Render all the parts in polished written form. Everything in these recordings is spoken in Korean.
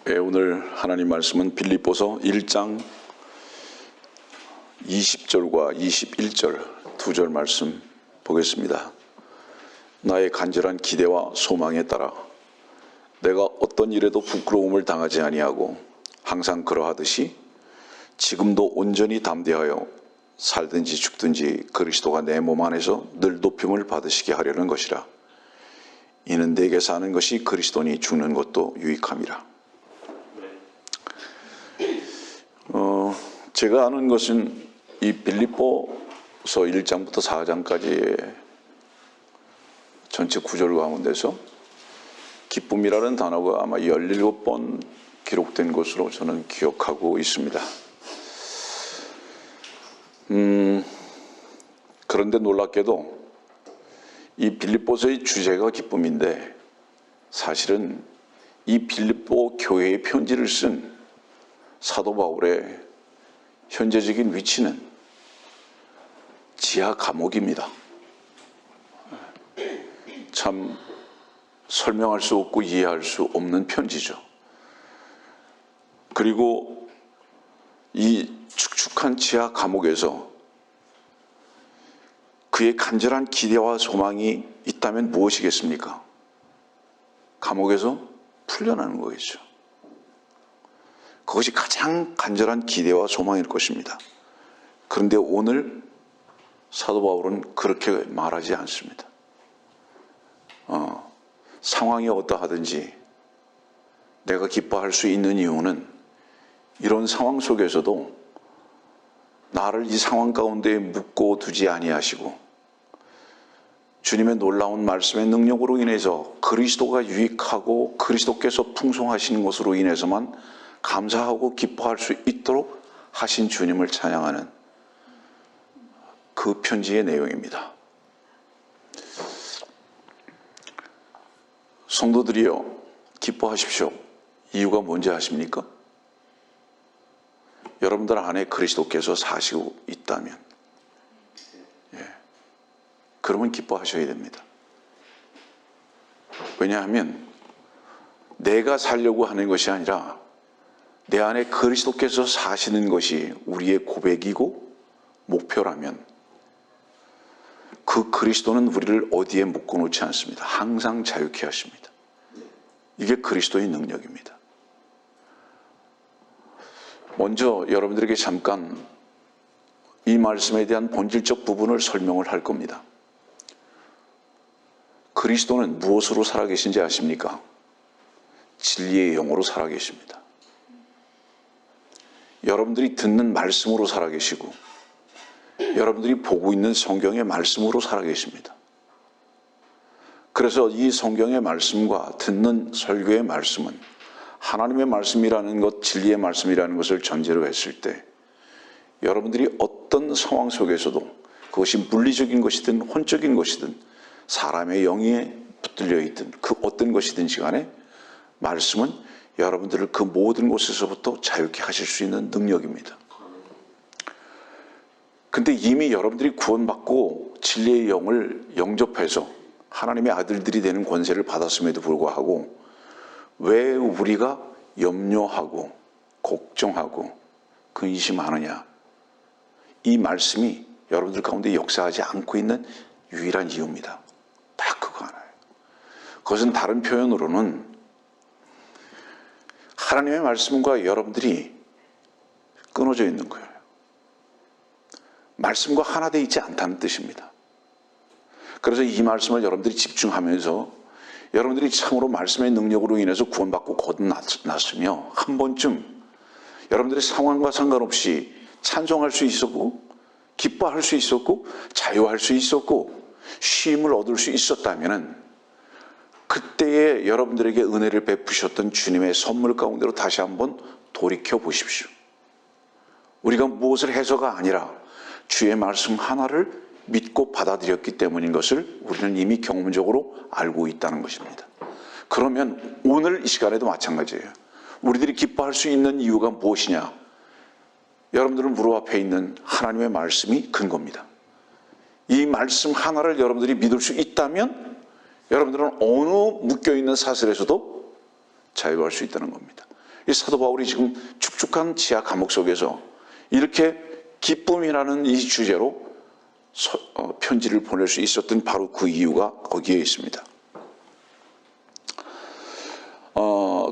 오늘 하나님 말씀은 빌립보서 1장 20절과 21절 두 절 말씀 보겠습니다. 나의 간절한 기대와 소망에 따라 내가 어떤 일에도 부끄러움을 당하지 아니하고 항상 그러하듯이 지금도 온전히 담대하여 살든지 죽든지 그리스도가 내 몸 안에서 늘 높임을 받으시게 하려는 것이라. 이는 내게 사는 것이 그리스도니 죽는 것도 유익함이라. 제가 아는 것은 이 빌립보서 1장부터 4장까지의 전체 구절 가운데서 기쁨이라는 단어가 아마 17번 기록된 것으로 저는 기억하고 있습니다. 그런데 놀랍게도 이 빌립보서의 주제가 기쁨인데 사실은 이 빌립보 교회의 편지를 쓴 사도 바울의 현재적인 위치는 지하 감옥입니다. 참 설명할 수 없고 이해할 수 없는 편지죠. 그리고 이 축축한 지하 감옥에서 그의 간절한 기대와 소망이 있다면 무엇이겠습니까? 감옥에서 풀려나는 거겠죠. 그것이 가장 간절한 기대와 소망일 것입니다. 그런데 오늘 사도 바울은 그렇게 말하지 않습니다. 상황이 어떠하든지 내가 기뻐할 수 있는 이유는 이런 상황 속에서도 나를 이 상황 가운데 묶고 두지 아니하시고 주님의 놀라운 말씀의 능력으로 인해서 그리스도가 유익하고 그리스도께서 풍성하신 것으로 인해서만 감사하고 기뻐할 수 있도록 하신 주님을 찬양하는 그 편지의 내용입니다. 성도들이여 기뻐하십시오. 이유가 뭔지 아십니까? 여러분들 안에 그리스도께서 사시고 있다면 그러면 기뻐하셔야 됩니다. 왜냐하면 내가 살려고 하는 것이 아니라 내 안에 그리스도께서 사시는 것이 우리의 고백이고 목표라면 그 그리스도는 우리를 어디에 묶어놓지 않습니다. 항상 자유케 하십니다. 이게 그리스도의 능력입니다. 먼저 여러분들에게 잠깐 이 말씀에 대한 본질적 부분을 설명을 할 겁니다. 그리스도는 무엇으로 살아계신지 아십니까? 진리의 영으로 살아계십니다. 여러분들이 듣는 말씀으로 살아계시고 여러분들이 보고 있는 성경의 말씀으로 살아계십니다. 그래서 이 성경의 말씀과 듣는 설교의 말씀은 하나님의 말씀이라는 것, 진리의 말씀이라는 것을 전제로 했을 때 여러분들이 어떤 상황 속에서도 그것이 물리적인 것이든 혼적인 것이든 사람의 영에 붙들려 있든 그 어떤 것이든지 간에 말씀은 여러분들을 그 모든 곳에서부터 자유케 하실 수 있는 능력입니다. 근데 이미 여러분들이 구원받고 진리의 영을 영접해서 하나님의 아들들이 되는 권세를 받았음에도 불구하고 왜 우리가 염려하고 걱정하고 근심하느냐? 이 말씀이 여러분들 가운데 역사하지 않고 있는 유일한 이유입니다. 딱 그거 하나예요. 그것은 다른 표현으로는 하나님의 말씀과 여러분들이 끊어져 있는 거예요. 말씀과 하나 되어 있지 않다는 뜻입니다. 그래서 이 말씀을 여러분들이 집중하면서 여러분들이 참으로 말씀의 능력으로 인해서 구원받고 거듭났으며 한 번쯤 여러분들의 상황과 상관없이 찬송할 수 있었고 기뻐할 수 있었고 자유할 수 있었고 쉼을 얻을 수 있었다면 그때에 여러분들에게 은혜를 베푸셨던 주님의 선물 가운데로 다시 한번 돌이켜 보십시오. 우리가 무엇을 해서가 아니라 주의 말씀 하나를 믿고 받아들였기 때문인 것을 우리는 이미 경험적으로 알고 있다는 것입니다. 그러면 오늘 이 시간에도 마찬가지예요. 우리들이 기뻐할 수 있는 이유가 무엇이냐? 여러분들은 무릎 앞에 있는 하나님의 말씀이 근거입니다. 이 말씀 하나를 여러분들이 믿을 수 있다면 여러분들은 어느 묶여있는 사슬에서도 자유할 수 있다는 겁니다. 이 사도 바울이 지금 축축한 지하 감옥 속에서 이렇게 기쁨이라는 이 주제로 편지를 보낼 수 있었던 바로 그 이유가 거기에 있습니다.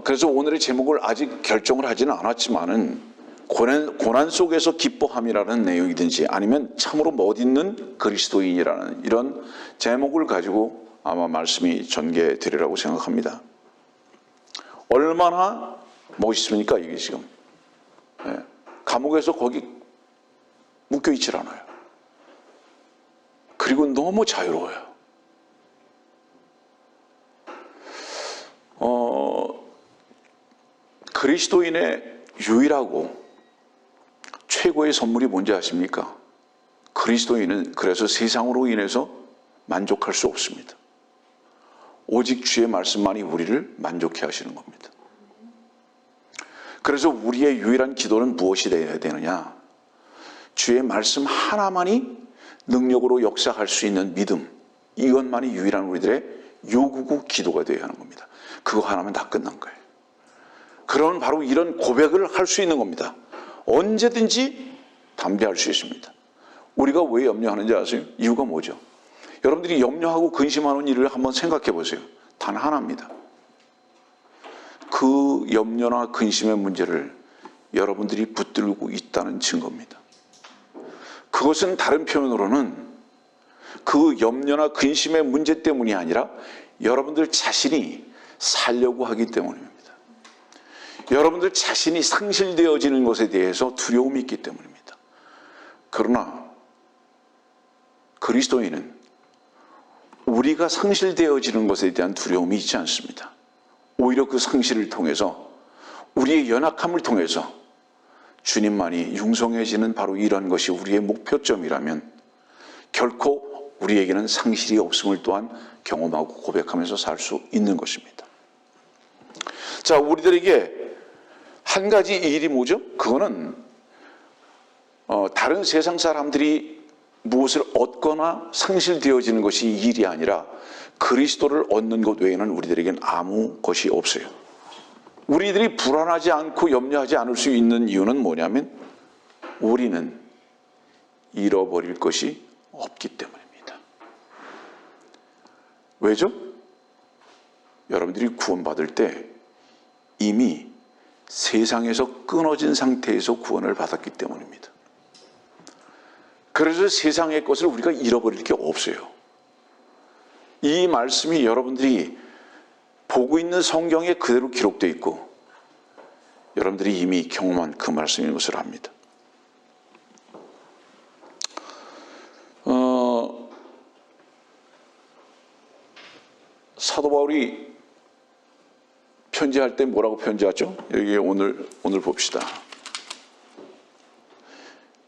그래서 오늘의 제목을 아직 결정을 하지는 않았지만은 고난 속에서 기뻐함이라는 내용이든지 아니면 참으로 멋있는 그리스도인이라는 이런 제목을 가지고 아마 말씀이 전개되리라고 생각합니다. 얼마나 멋있습니까 이게 지금. 감옥에서 거기 묶여있질 않아요. 그리고 너무 자유로워요. 그리스도인의 유일하고 최고의 선물이 뭔지 아십니까? 그리스도인은 그래서 세상으로 인해서 만족할 수 없습니다. 오직 주의 말씀만이 우리를 만족해 하시는 겁니다. 그래서 우리의 유일한 기도는 무엇이 되어야 되느냐? 주의 말씀 하나만이 능력으로 역사할 수 있는 믿음, 이것만이 유일한 우리들의 요구고 기도가 되어야 하는 겁니다. 그거 하나면 다 끝난 거예요. 그러면 바로 이런 고백을 할 수 있는 겁니다. 언제든지 담대할 수 있습니다. 우리가 왜 염려하는지 아세요? 이유가 뭐죠? 여러분들이 염려하고 근심하는 일을 한번 생각해 보세요. 단 하나입니다. 그 염려나 근심의 문제를 여러분들이 붙들고 있다는 증거입니다. 그것은 다른 표현으로는 그 염려나 근심의 문제 때문이 아니라 여러분들 자신이 살려고 하기 때문입니다. 여러분들 자신이 상실되어지는 것에 대해서 두려움이 있기 때문입니다. 그러나 그리스도인은 우리가 상실되어지는 것에 대한 두려움이 있지 않습니다. 오히려 그 상실을 통해서 우리의 연약함을 통해서 주님만이 융성해지는 바로 이런 것이 우리의 목표점이라면 결코 우리에게는 상실이 없음을 또한 경험하고 고백하면서 살 수 있는 것입니다. 자, 우리들에게 한 가지 일이 뭐죠? 그거는 다른 세상 사람들이 무엇을 얻거나 상실되어지는 것이 일이 아니라 그리스도를 얻는 것 외에는 우리들에게는 아무 것이 없어요. 우리들이 불안하지 않고 염려하지 않을 수 있는 이유는 뭐냐면 우리는 잃어버릴 것이 없기 때문입니다. 왜죠? 여러분들이 구원받을 때 이미 세상에서 끊어진 상태에서 구원을 받았기 때문입니다. 그래서 세상의 것을 우리가 잃어버릴 게 없어요. 이 말씀이 여러분들이 보고 있는 성경에 그대로 기록되어 있고 여러분들이 이미 경험한 그 말씀인 것을 압니다. 사도 바울이 편지할 때 뭐라고 편지하죠? 여기 오늘 봅시다.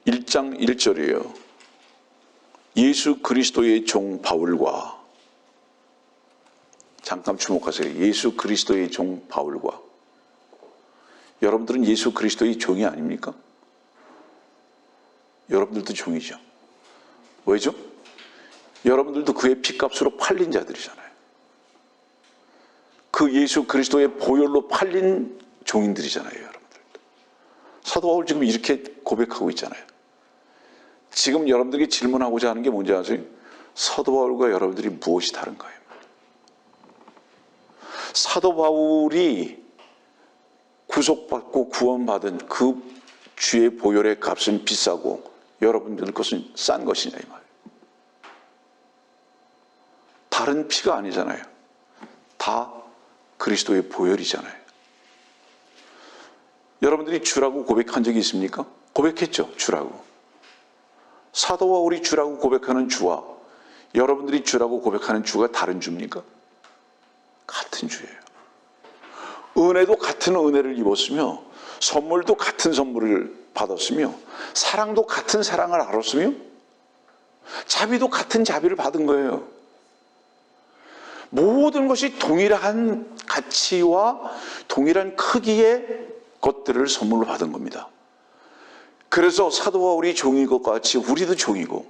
1장 1절이에요. 예수 그리스도의 종 바울과, 잠깐 주목하세요. 예수 그리스도의 종 바울과. 여러분들은 예수 그리스도의 종이 아닙니까? 여러분들도 종이죠. 왜죠? 여러분들도 그의 핏값으로 팔린 자들이잖아요. 그 예수 그리스도의 보혈로 팔린 종인들이잖아요, 여러분들도. 사도 바울 지금 이렇게 고백하고 있잖아요. 지금 여러분들이 질문하고자 하는 게 뭔지 아세요? 사도 바울과 여러분들이 무엇이 다른가요? 사도 바울이 구속받고 구원받은 그 주의 보혈의 값은 비싸고 여러분들 것은 싼 것이냐 이 말이에요. 다른 피가 아니잖아요. 다 그리스도의 보혈이잖아요. 여러분들이 주라고 고백한 적이 있습니까? 고백했죠, 주라고. 사도 바울이 주라고 고백하는 주와 여러분들이 주라고 고백하는 주가 다른 주입니까? 같은 주예요. 은혜도 같은 은혜를 입었으며 선물도 같은 선물을 받았으며 사랑도 같은 사랑을 알았으며 자비도 같은 자비를 받은 거예요. 모든 것이 동일한 가치와 동일한 크기의 것들을 선물로 받은 겁니다. 그래서 사도 바울이 종인 것 같이 우리도 종이고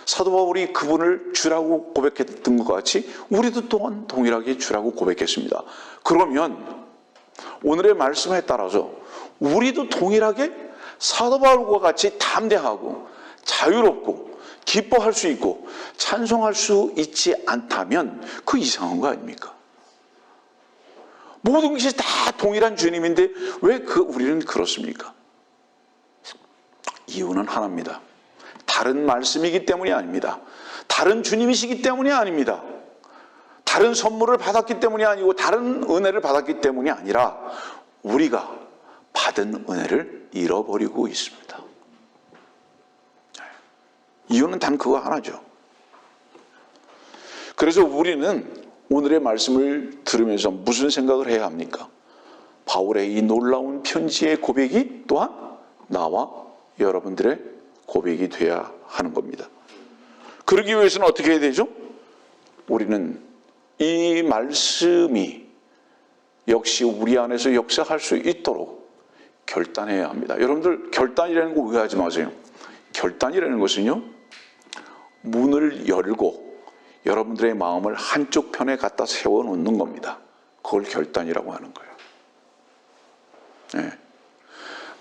사도 바울이 그분을 주라고 고백했던 것 같이 우리도 또한 동일하게 주라고 고백했습니다. 그러면 오늘의 말씀에 따라서 우리도 동일하게 사도 바울과 같이 담대하고 자유롭고 기뻐할 수 있고 찬송할 수 있지 않다면 그 이상한 거 아닙니까? 모든 것이 다 동일한 주님인데 왜 우리는 그렇습니까? 이유는 하나입니다. 다른 말씀이기 때문이 아닙니다. 다른 주님이시기 때문이 아닙니다. 다른 선물을 받았기 때문이 아니고 다른 은혜를 받았기 때문이 아니라 우리가 받은 은혜를 잃어버리고 있습니다. 이유는 단 그거 하나죠. 그래서 우리는 오늘의 말씀을 들으면서 무슨 생각을 해야 합니까? 바울의 이 놀라운 편지의 고백이 또한 나와 여러분들의 고백이 돼야 하는 겁니다. 그러기 위해서는 어떻게 해야 되죠? 우리는 이 말씀이 역시 우리 안에서 역사할 수 있도록 결단해야 합니다. 여러분들 결단이라는 거 오해하지 마세요. 결단이라는 것은요, 문을 열고 여러분들의 마음을 한쪽 편에 갖다 세워놓는 겁니다. 그걸 결단이라고 하는 거예요. 네.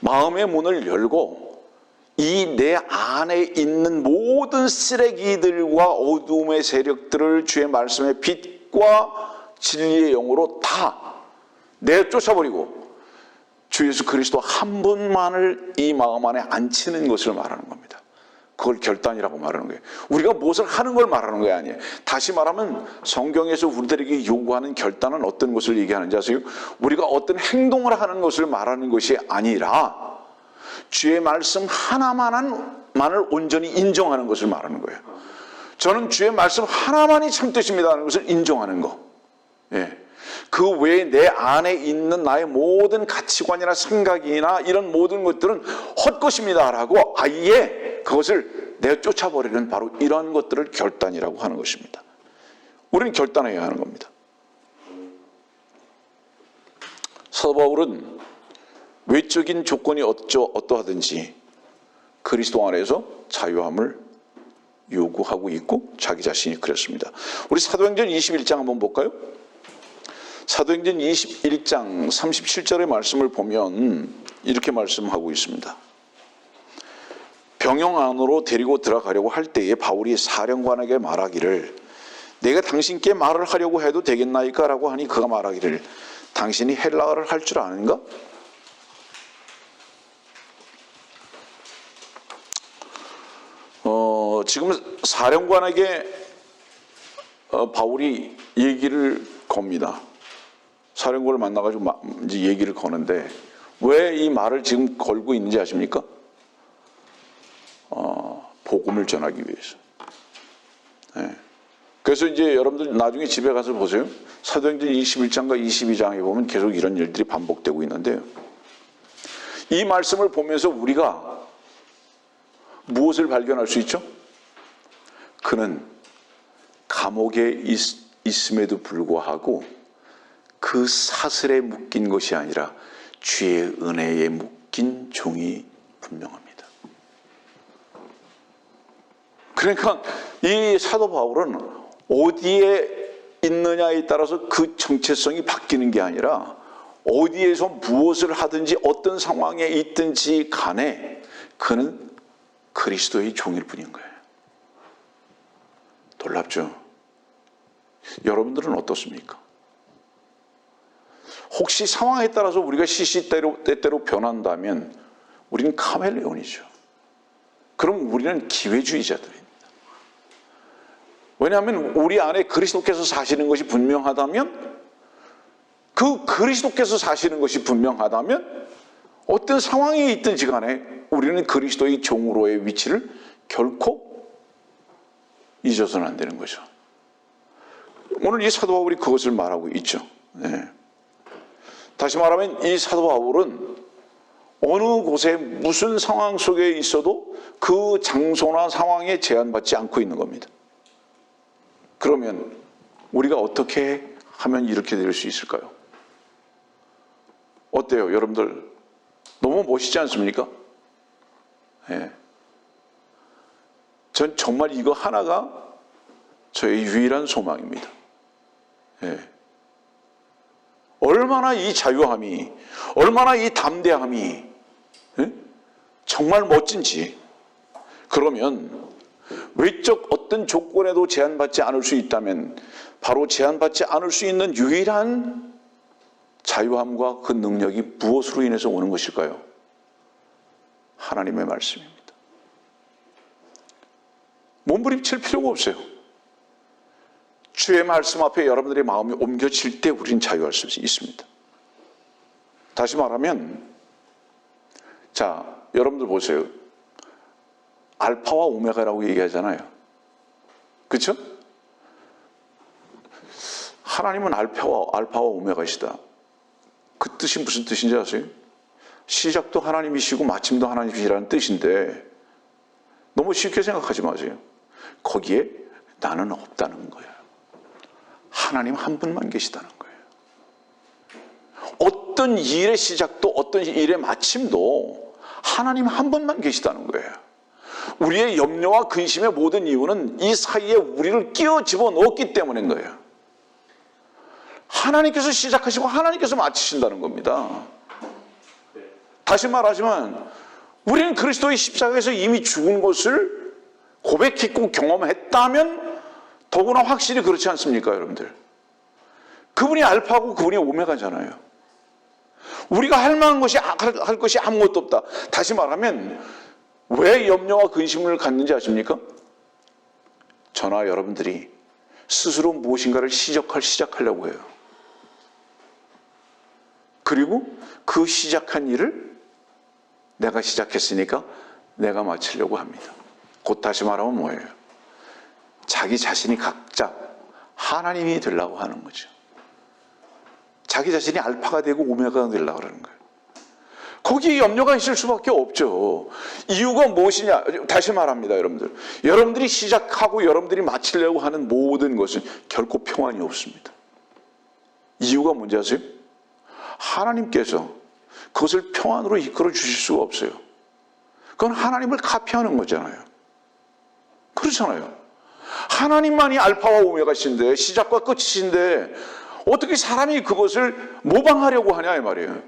마음의 문을 열고 이 내 안에 있는 모든 쓰레기들과 어둠의 세력들을 주의 말씀의 빛과 진리의 영으로 다 내쫓아버리고 주 예수 그리스도 한 분만을 이 마음 안에 앉히는 것을 말하는 겁니다. 그걸 결단이라고 말하는 거예요. 우리가 무엇을 하는 걸 말하는 게 아니에요. 다시 말하면 성경에서 우리들에게 요구하는 결단은 어떤 것을 얘기하는지 아세요? 우리가 어떤 행동을 하는 것을 말하는 것이 아니라 주의 말씀 하나만을 온전히 인정하는 것을 말하는 거예요. 저는 주의 말씀 하나만이 참 뜻입니다 하는 것을 인정하는 거. 예. 그 외에 내 안에 있는 나의 모든 가치관이나 생각이나 이런 모든 것들은 헛것입니다 라고 아예 그것을 내쫓아버리는 바로 이런 것들을 결단이라고 하는 것입니다. 우리는 결단해야 하는 겁니다. 사도 바울은 외적인 조건이 어떠하든지 그리스도 안에서 자유함을 요구하고 있고 자기 자신이 그랬습니다. 우리 사도행전 21장 한번 볼까요? 사도행전 21장 37절의 말씀을 보면 이렇게 말씀하고 있습니다. 병영 안으로 데리고 들어가려고 할 때에 바울이 사령관에게 말하기를 내가 당신께 말을 하려고 해도 되겠나이까? 라고 하니 그가 말하기를 당신이 헬라어를 할 줄 아는가? 지금 사령관에게 바울이 얘기를 겁니다. 사령관을 만나가지고 이제 얘기를 거는데 왜 이 말을 지금 걸고 있는지 아십니까? 복음을 전하기 위해서. 네. 그래서 이제 여러분들 나중에 집에 가서 보세요. 사도행전 21장과 22장에 보면 계속 이런 일들이 반복되고 있는데요. 이 말씀을 보면서 우리가 무엇을 발견할 수 있죠? 그는 감옥에 있음에도 불구하고 그 사슬에 묶인 것이 아니라 주의 은혜에 묶인 종이 분명합니다. 그러니까 이 사도 바울은 어디에 있느냐에 따라서 그 정체성이 바뀌는 게 아니라 어디에서 무엇을 하든지 어떤 상황에 있든지 간에 그는 그리스도의 종일 뿐인 거예요. 놀랍죠? 여러분들은 어떻습니까? 혹시 상황에 따라서 우리가 시시때때로 변한다면 우리는 카멜레온이죠. 그럼 우리는 기회주의자들입니다. 왜냐하면 우리 안에 그리스도께서 사시는 것이 분명하다면 그 그리스도께서 사시는 것이 분명하다면 어떤 상황에 있든지 간에 우리는 그리스도의 종으로의 위치를 결코 잊어서는 안 되는 거죠. 오늘 이 사도 바울이 그것을 말하고 있죠. 네. 다시 말하면 이 사도 바울은 어느 곳에 무슨 상황 속에 있어도 그 장소나 상황에 제한받지 않고 있는 겁니다. 그러면 우리가 어떻게 하면 이렇게 될 수 있을까요? 어때요, 여러분들? 너무 멋있지 않습니까? 예. 전 정말 이거 하나가 저의 유일한 소망입니다. 예. 얼마나 이 자유함이, 얼마나 이 담대함이 정말 멋진지. 그러면 외적 어떤 조건에도 제한받지 않을 수 있다면 바로 제한받지 않을 수 있는 유일한 자유함과 그 능력이 무엇으로 인해서 오는 것일까요? 하나님의 말씀입니다. 몸부림칠 필요가 없어요. 주의 말씀 앞에 여러분들의 마음이 옮겨질 때 우리는 자유할 수 있습니다. 다시 말하면, 자, 여러분들 보세요. 알파와 오메가라고 얘기하잖아요. 그렇죠? 하나님은 알파와 오메가이시다. 그 뜻이 무슨 뜻인지 아세요? 시작도 하나님이시고 마침도 하나님이시라는 뜻인데 너무 쉽게 생각하지 마세요. 거기에 나는 없다는 거예요. 하나님 한 분만 계시다는 거예요. 어떤 일의 시작도 어떤 일의 마침도 하나님 한 분만 계시다는 거예요. 우리의 염려와 근심의 모든 이유는 이 사이에 우리를 끼워 집어넣었기 때문인 거예요. 하나님께서 시작하시고 하나님께서 마치신다는 겁니다. 다시 말하지만 우리는 그리스도의 십자가에서 이미 죽은 것을 고백했고 경험했다면 더구나 확실히 그렇지 않습니까, 여러분들? 그분이 알파고 그분이 오메가잖아요. 우리가 할 만한 것이, 할 것이 아무것도 없다. 다시 말하면 왜 염려와 근심을 갖는지 아십니까? 저나 여러분들이 스스로 무엇인가를 시작하려고 해요. 그리고 그 시작한 일을 내가 시작했으니까 내가 마치려고 합니다. 곧 다시 말하면 뭐예요? 자기 자신이 각자 하나님이 되려고 하는 거죠. 자기 자신이 알파가 되고 오메가가 되려고 하는 거예요. 거기에 염려가 있을 수밖에 없죠. 이유가 무엇이냐? 다시 말합니다, 여러분들. 여러분들이 시작하고 여러분들이 마치려고 하는 모든 것은 결코 평안이 없습니다. 이유가 뭔지 아세요? 하나님께서 그것을 평안으로 이끌어 주실 수가 없어요. 그건 하나님을 카피하는 거잖아요. 그렇잖아요. 하나님만이 알파와 오메가신데 시작과 끝이신데 어떻게 사람이 그것을 모방하려고 하냐 이 말이에요.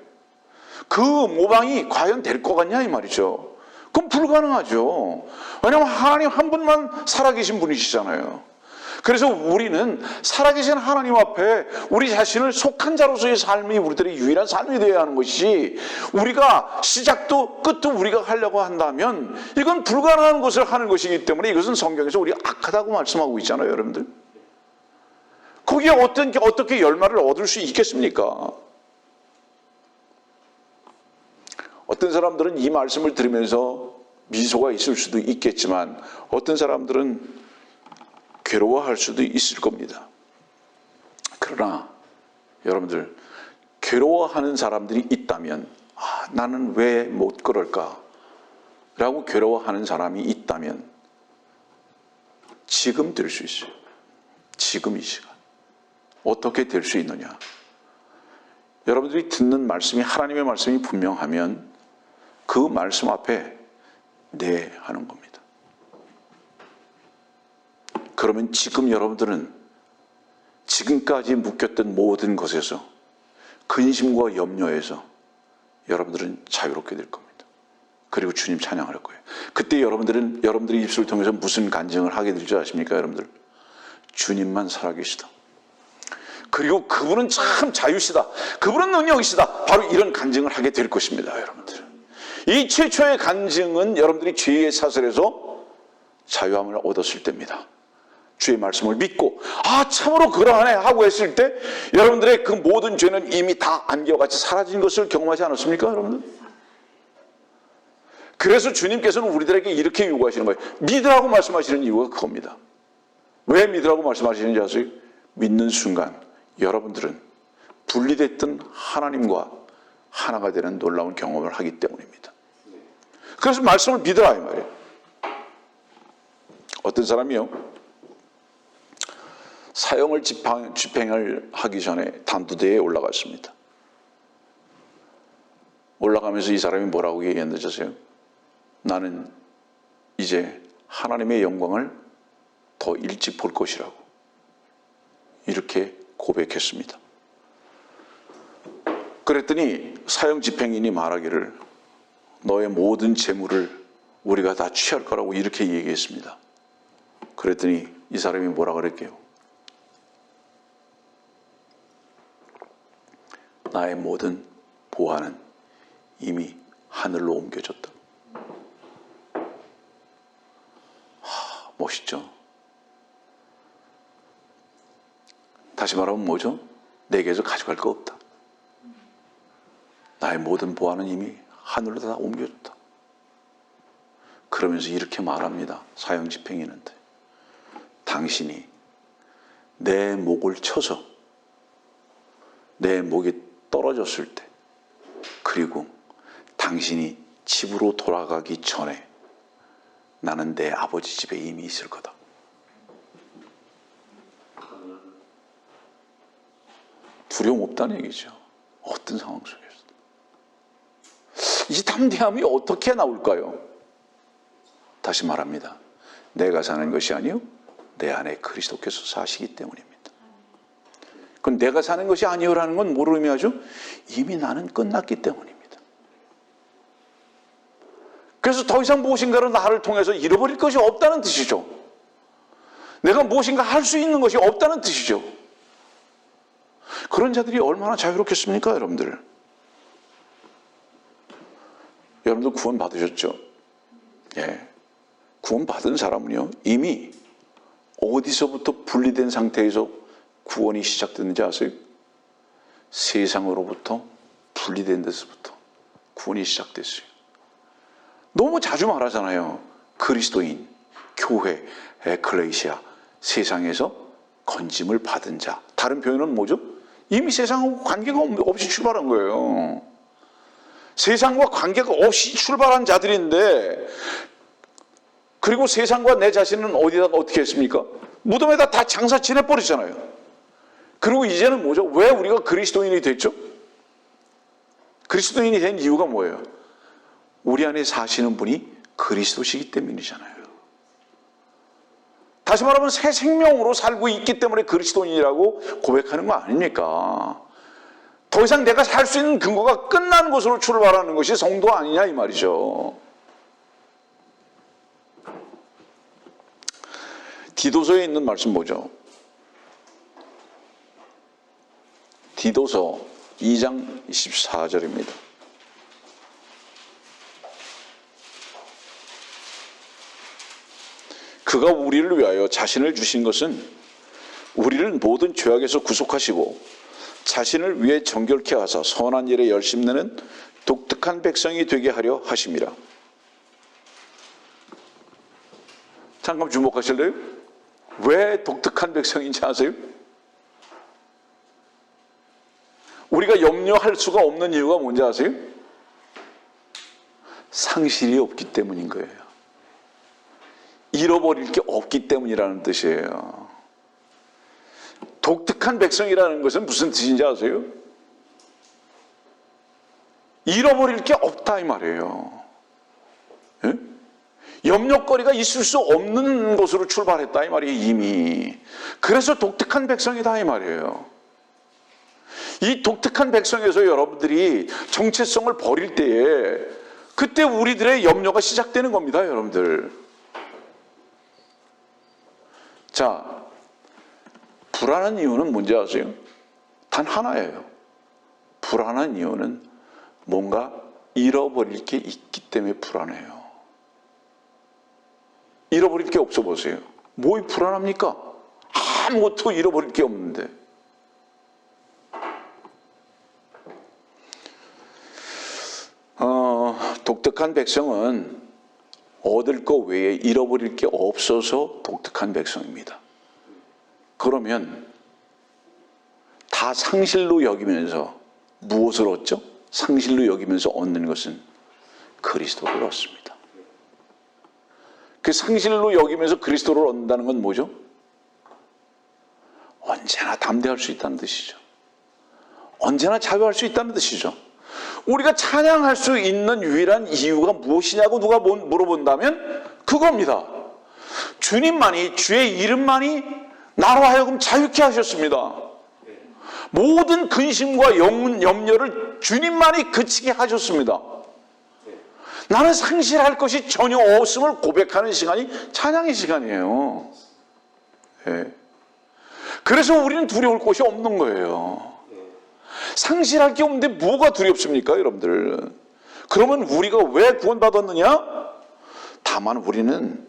그 모방이 과연 될 것 같냐 이 말이죠. 그건 불가능하죠. 왜냐하면 하나님 한 분만 살아계신 분이시잖아요. 그래서 우리는 살아계신 하나님 앞에 우리 자신을 속한 자로서의 삶이 우리들의 유일한 삶이 되어야 하는 것이, 우리가 시작도 끝도 우리가 하려고 한다면 이건 불가능한 것을 하는 것이기 때문에 이것은 성경에서 우리가 악하다고 말씀하고 있잖아요, 여러분들. 거기에 어떻게 열매를 얻을 수 있겠습니까? 어떤 사람들은 이 말씀을 들으면서 미소가 있을 수도 있겠지만 어떤 사람들은 괴로워할 수도 있을 겁니다. 그러나 여러분들, 괴로워하는 사람들이 있다면 나는 왜 못 그럴까? 라고 괴로워하는 사람이 있다면 지금 될 수 있어요. 지금 이 시간. 어떻게 될 수 있느냐? 여러분들이 듣는 말씀이 하나님의 말씀이 분명하면 그 말씀 앞에 네 하는 겁니다. 그러면 지금 여러분들은 지금까지 묶였던 모든 것에서, 근심과 염려에서 여러분들은 자유롭게 될 겁니다. 그리고 주님 찬양할 거예요. 그때 여러분들의 입술을 통해서 무슨 간증을 하게 될 줄 아십니까, 여러분들? 주님만 살아계시다. 그리고 그분은 참 자유시다. 그분은 능력이시다. 바로 이런 간증을 하게 될 것입니다, 여러분들. 이 최초의 간증은 여러분들이 죄의 사슬에서 자유함을 얻었을 때입니다. 주의 말씀을 믿고 참으로 그러하네 하고 했을 때 여러분들의 그 모든 죄는 이미 다 안개와같이 사라진 것을 경험하지 않았습니까, 여러분들? 그래서 주님께서는 우리들에게 이렇게 요구하시는 거예요. 믿으라고 말씀하시는 이유가 그겁니다. 왜 믿으라고 말씀하시는지 아세요? 믿는 순간 여러분들은 분리됐던 하나님과 하나가 되는 놀라운 경험을 하기 때문입니다. 그래서 말씀을 믿으라 이 말이에요. 어떤 사람이요, 사형을 집행을 하기 전에 단두대에 올라갔습니다. 올라가면서 이 사람이 뭐라고 얘기했는지 아세요? 나는 이제 하나님의 영광을 더 일찍 볼 것이라고 이렇게 고백했습니다. 그랬더니 사형 집행인이 말하기를 너의 모든 재물을 우리가 다 취할 거라고 이렇게 얘기했습니다. 그랬더니 이 사람이 뭐라 그랬게요? 나의 모든 보화는 이미 하늘로 옮겨졌다. 멋있죠? 다시 말하면 뭐죠? 내게서 가져갈 거 없다. 나의 모든 보화는 이미 하늘로 다 옮겨졌다. 그러면서 이렇게 말합니다. 사형 집행인한테. 당신이 내 목을 쳐서 내 목이 떨어졌을 때, 그리고 당신이 집으로 돌아가기 전에 나는 내 아버지 집에 이미 있을 거다. 두려움 없다는 얘기죠. 어떤 상황 속에서. 이 담대함이 어떻게 나올까요? 다시 말합니다. 내가 사는 것이 아니요 내 안에 그리스도께서 사시기 때문입니다. 그럼 내가 사는 것이 아니요라는 건 뭐를 의미하죠? 이미 나는 끝났기 때문입니다. 그래서 더 이상 무엇인가를 나를 통해서 잃어버릴 것이 없다는 뜻이죠. 내가 무엇인가 할 수 있는 것이 없다는 뜻이죠. 그런 자들이 얼마나 자유롭겠습니까, 여러분들? 여러분들 구원 받으셨죠? 예. 구원 받은 사람은요, 이미 어디서부터 분리된 상태에서 구원이 시작됐는지 아세요? 세상으로부터 분리된 데서부터 구원이 시작됐어요. 너무 자주 말하잖아요. 그리스도인, 교회, 에클레시아, 세상에서 건짐을 받은 자. 다른 표현은 뭐죠? 이미 세상하고 관계가 없이 출발한 거예요. 세상과 관계가 없이 출발한 자들인데, 그리고 세상과 내 자신은 어디다가 어떻게 했습니까? 무덤에다 다 장사 지내버리잖아요. 그리고 이제는 뭐죠? 왜 우리가 그리스도인이 됐죠? 그리스도인이 된 이유가 뭐예요? 우리 안에 사시는 분이 그리스도시기 때문이잖아요. 다시 말하면 새 생명으로 살고 있기 때문에 그리스도인이라고 고백하는 거 아닙니까? 더 이상 내가 살 수 있는 근거가 끝난 곳으로 출발하는 것이 성도 아니냐 이 말이죠. 디도서에 있는 말씀 보죠. 디도서 2장 14절입니다. 그가 우리를 위하여 자신을 주신 것은 우리를 모든 죄악에서 구속하시고 자신을 위해 정결케 하사 선한 일에 열심내는 독특한 백성이 되게 하려 하심이라. 잠깐 주목하실래요? 왜 독특한 백성인지 아세요? 우리가 염려할 수가 없는 이유가 뭔지 아세요? 상실이 없기 때문인 거예요. 잃어버릴 게 없기 때문이라는 뜻이에요. 독특한 백성이라는 것은 무슨 뜻인지 아세요? 잃어버릴 게 없다 이 말이에요. 예? 염려거리가 있을 수 없는 곳으로 출발했다 이 말이에요. 이미. 그래서 독특한 백성이다 이 말이에요. 이 독특한 백성에서 여러분들이 정체성을 버릴 때에 그때 우리들의 염려가 시작되는 겁니다, 여러분들. 자, 불안한 이유는 뭔지 아세요? 단 하나예요. 불안한 이유는 뭔가 잃어버릴 게 있기 때문에 불안해요. 잃어버릴 게 없어 보세요. 뭐이 불안합니까? 아무것도 잃어버릴 게 없는데. 독특한 백성은 얻을 것 외에 잃어버릴 게 없어서 독특한 백성입니다. 그러면 다 상실로 여기면서 무엇을 얻죠? 상실로 여기면서 얻는 것은 그리스도를 얻습니다. 그 상실로 여기면서 그리스도를 얻는다는 건 뭐죠? 언제나 담대할 수 있다는 뜻이죠. 언제나 자유할 수 있다는 뜻이죠. 우리가 찬양할 수 있는 유일한 이유가 무엇이냐고 누가 물어본다면 그겁니다. 주님만이, 주의 이름만이 나로 하여금 자유케 하셨습니다. 모든 근심과 염려를 주님만이 그치게 하셨습니다. 나는 상실할 것이 전혀 없음을 고백하는 시간이 찬양의 시간이에요. 예. 그래서 우리는 두려울 것이 없는 거예요. 상실할 게 없는데 뭐가 두렵습니까, 여러분들? 그러면 우리가 왜 구원받았느냐? 다만 우리는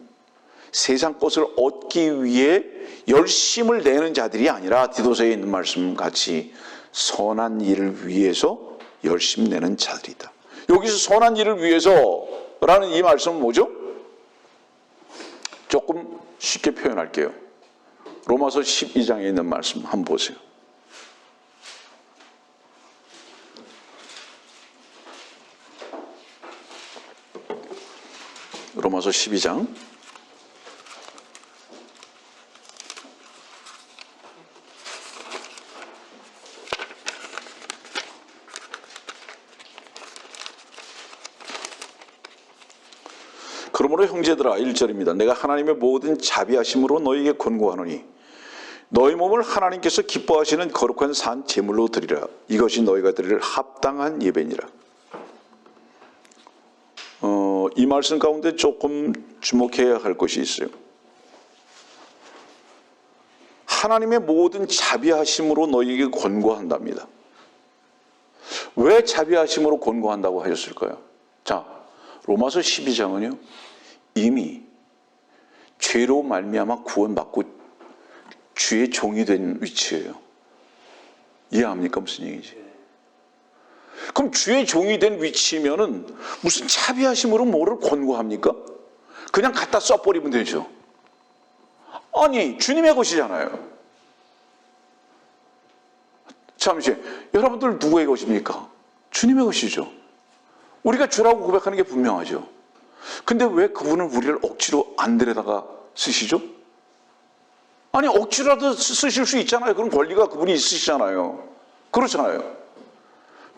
세상 것을 얻기 위해 열심을 내는 자들이 아니라 디도서에 있는 말씀 같이 선한 일을 위해서 열심 내는 자들이다. 여기서 선한 일을 위해서라는 이 말씀은 뭐죠? 조금 쉽게 표현할게요. 로마서 12장에 있는 말씀 한번 보세요. 로마서 12장 그러므로 형제들아 1절입니다. 내가 하나님의 모든 자비하심으로 너희에게 권고하노니 너희 몸을 하나님께서 기뻐하시는 거룩한 산 제물로 드리라. 이것이 너희가 드릴 합당한 예배니라. 이 말씀 가운데 조금 주목해야 할 것이 있어요. 하나님의 모든 자비하심으로 너희에게 권고한답니다. 왜 자비하심으로 권고한다고 하셨을까요? 자, 로마서 12장은요. 이미 죄로 말미암아 구원받고 주의 종이 된 위치예요. 이해합니까? 무슨 얘기지? 그럼 주의 종이 된 위치면은 무슨 자비하심으로 뭐를 권고합니까? 그냥 갖다 써버리면 되죠. 아니, 주님의 것이잖아요. 잠시, 여러분들 누구의 것입니까? 주님의 것이죠. 우리가 주라고 고백하는 게 분명하죠. 근데 왜 그분은 우리를 억지로 안 데려다가 쓰시죠? 아니, 억지로라도 쓰실 수 있잖아요. 그런 권리가 그분이 있으시잖아요. 그렇잖아요.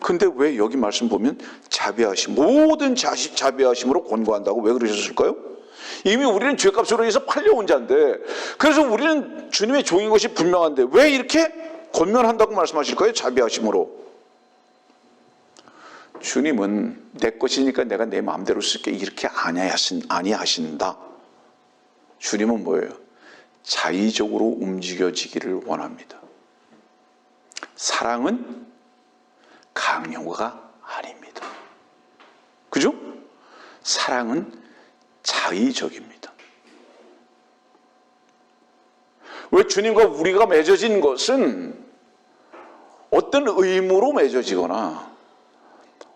근데 왜 여기 말씀 보면 자비하심, 모든 자비하심으로 권고한다고 왜 그러셨을까요? 이미 우리는 죄값으로 해서 팔려온 자인데, 그래서 우리는 주님의 종인 것이 분명한데 왜 이렇게 권면한다고 말씀하실까요? 자비하심으로. 주님은 내 것이니까 내가 내 마음대로 쓸게 이렇게 아니하신다. 주님은 뭐예요? 자의적으로 움직여지기를 원합니다. 사랑은 강요가 아닙니다. 그죠? 사랑은 자의적입니다. 왜 주님과 우리가 맺어진 것은 어떤 의무로 맺어지거나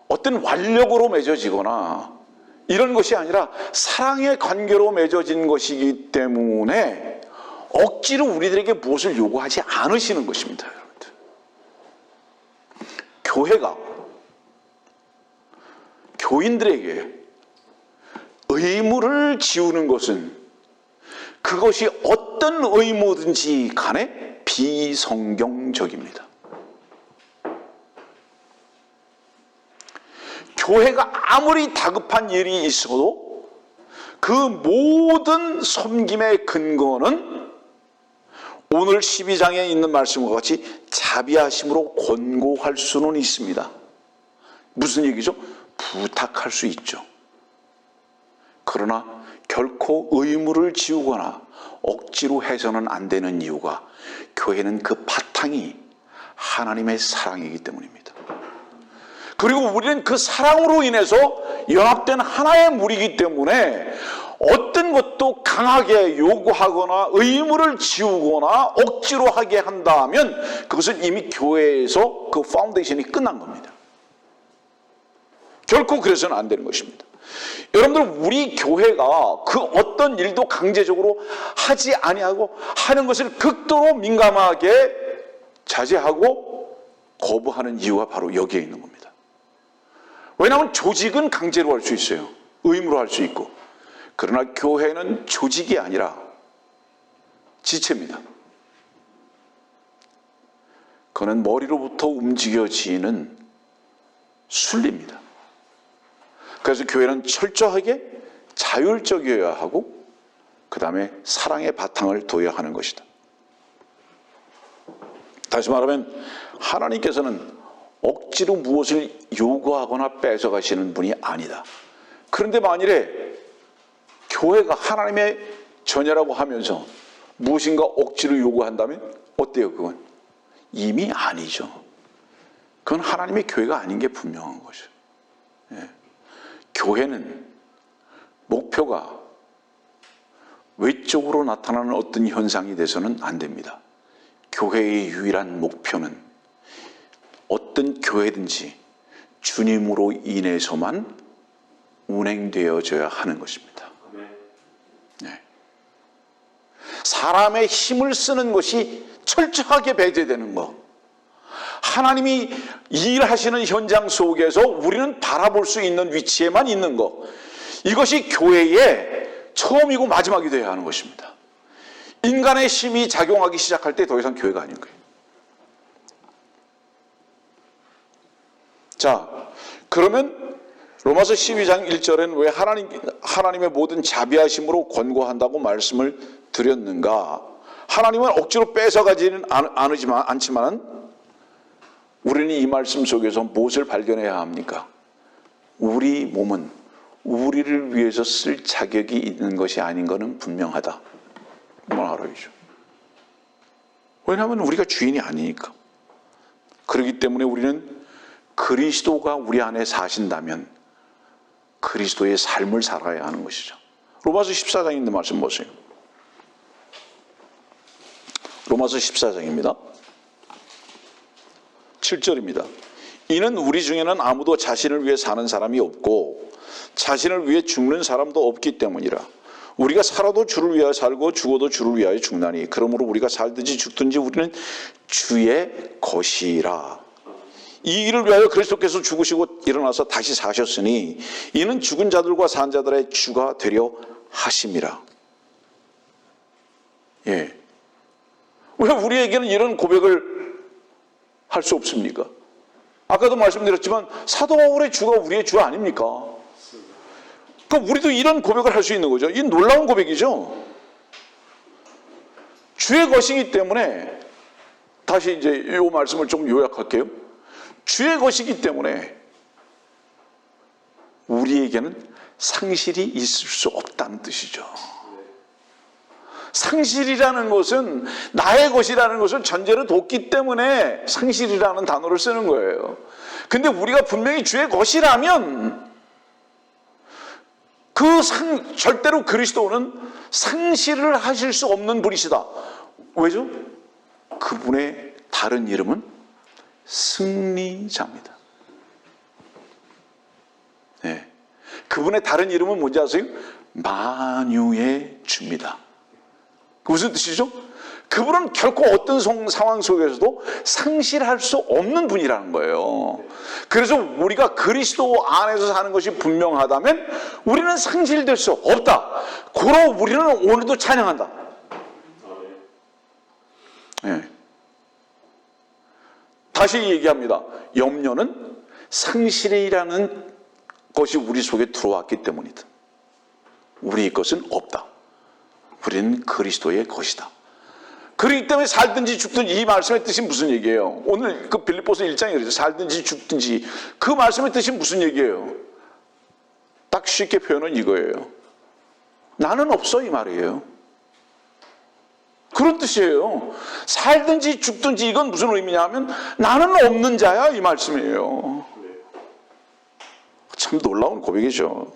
어떤 완력으로 맺어지거나 이런 것이 아니라 사랑의 관계로 맺어진 것이기 때문에 억지로 우리들에게 무엇을 요구하지 않으시는 것입니다. 여러분들. 교회가 교인들에게 의무를 지우는 것은 그것이 어떤 의무든지 간에 비성경적입니다. 교회가 아무리 다급한 일이 있어도 그 모든 섬김의 근거는 오늘 12장에 있는 말씀과 같이 자비하심으로 권고할 수는 있습니다. 무슨 얘기죠? 부탁할 수 있죠. 그러나 결코 의무를 지우거나 억지로 해서는 안 되는 이유가 교회는 그 바탕이 하나님의 사랑이기 때문입니다. 그리고 우리는 그 사랑으로 인해서 연합된 하나의 무리이기 때문에 어떤 것도 강하게 요구하거나 의무를 지우거나 억지로 하게 한다면 그것은 이미 교회에서 그 파운데이션이 끝난 겁니다. 결코 그래서는 안 되는 것입니다. 여러분들, 우리 교회가 그 어떤 일도 강제적으로 하지 아니하고 하는 것을 극도로 민감하게 자제하고 거부하는 이유가 바로 여기에 있는 겁니다. 왜냐하면 조직은 강제로 할 수 있어요. 의무로 할 수 있고. 그러나 교회는 조직이 아니라 지체입니다. 그는 머리로부터 움직여지는 순리입니다. 그래서 교회는 철저하게 자율적이어야 하고 그 다음에 사랑의 바탕을 둬야 하는 것이다. 다시 말하면 하나님께서는 억지로 무엇을 요구하거나 뺏어가시는 분이 아니다. 그런데 만일에 교회가 하나님의 전야라고 하면서 무엇인가 억지로 요구한다면 어때요? 그건 이미 아니죠. 그건 하나님의 교회가 아닌 게 분명한 거죠. 예. 교회는 목표가 외적으로 나타나는 어떤 현상이 돼서는 안 됩니다. 교회의 유일한 목표는 어떤 교회든지 주님으로 인해서만 운행되어져야 하는 것입니다. 네. 사람의 힘을 쓰는 것이 철저하게 배제되는 것. 하나님이 일하시는 현장 속에서 우리는 바라볼 수 있는 위치에만 있는 것. 이것이 교회의 처음이고 마지막이 되어야 하는 것입니다. 인간의 힘이 작용하기 시작할 때 더 이상 교회가 아닌 거예요. 자, 그러면 로마서 12장 1절에는 왜 하나님의 모든 자비하심으로 권고한다고 말씀을 드렸는가? 하나님은 억지로 뺏어가지는 않지만 우리는 이 말씀 속에서 무엇을 발견해야 합니까? 우리 몸은 우리를 위해서 쓸 자격이 있는 것이 아닌 것은 분명하다. 뭘 알아야죠. 왜냐하면 우리가 주인이 아니니까. 그렇기 때문에 우리는 그리스도가 우리 안에 사신다면 그리스도의 삶을 살아야 하는 것이죠. 로마서 14장에 있는 말씀 보세요. 로마서 14장입니다. 7절입니다. 이는 우리 중에는 아무도 자신을 위해 사는 사람이 없고 자신을 위해 죽는 사람도 없기 때문이라. 우리가 살아도 주를 위하여 살고 죽어도 주를 위하여 죽나니 그러므로 우리가 살든지 죽든지 우리는 주의 것이라. 이 일을 위하여 그리스도께서 죽으시고 일어나서 다시 사셨으니 이는 죽은 자들과 산 자들의 주가 되려 하심이라. 예. 왜 우리에게는 이런 고백을 할 수 없습니까? 아까도 말씀드렸지만 사도 바울의 주가 우리의 주 아닙니까? 그럼 우리도 이런 고백을 할 수 있는 거죠. 이 놀라운 고백이죠. 주의 것이기 때문에 다시 이제 이 말씀을 좀 요약할게요. 주의 것이기 때문에 우리에게는 상실이 있을 수 없다는 뜻이죠. 상실이라는 것은 나의 것이라는 것을 전제로 뒀기 때문에 상실이라는 단어를 쓰는 거예요. 근데 우리가 분명히 주의 것이라면 절대로 그리스도는 상실을 하실 수 없는 분이시다. 왜죠? 그분의 다른 이름은 승리자입니다. 네. 그분의 다른 이름은 뭔지 아세요? 만유의 주입니다. 무슨 뜻이죠? 그분은 결코 어떤 상황 속에서도 상실할 수 없는 분이라는 거예요. 그래서 우리가 그리스도 안에서 사는 것이 분명하다면 우리는 상실될 수 없다. 고로 우리는 오늘도 찬양한다. 네. 다시 얘기합니다. 염려는 상실이라는 것이 우리 속에 들어왔기 때문이다. 우리 것은 없다. 우리는 그리스도의 것이다. 그렇기 때문에 살든지 죽든지 이 말씀의 뜻이 무슨 얘기예요? 오늘 그 빌립보서 1장에 그러죠. 살든지 죽든지 그 말씀의 뜻이 무슨 얘기예요? 딱 쉽게 표현은 이거예요. 나는 없어 이 말이에요. 그런 뜻이에요. 살든지 죽든지 이건 무슨 의미냐면 나는 없는 자야 이 말씀이에요. 참 놀라운 고백이죠.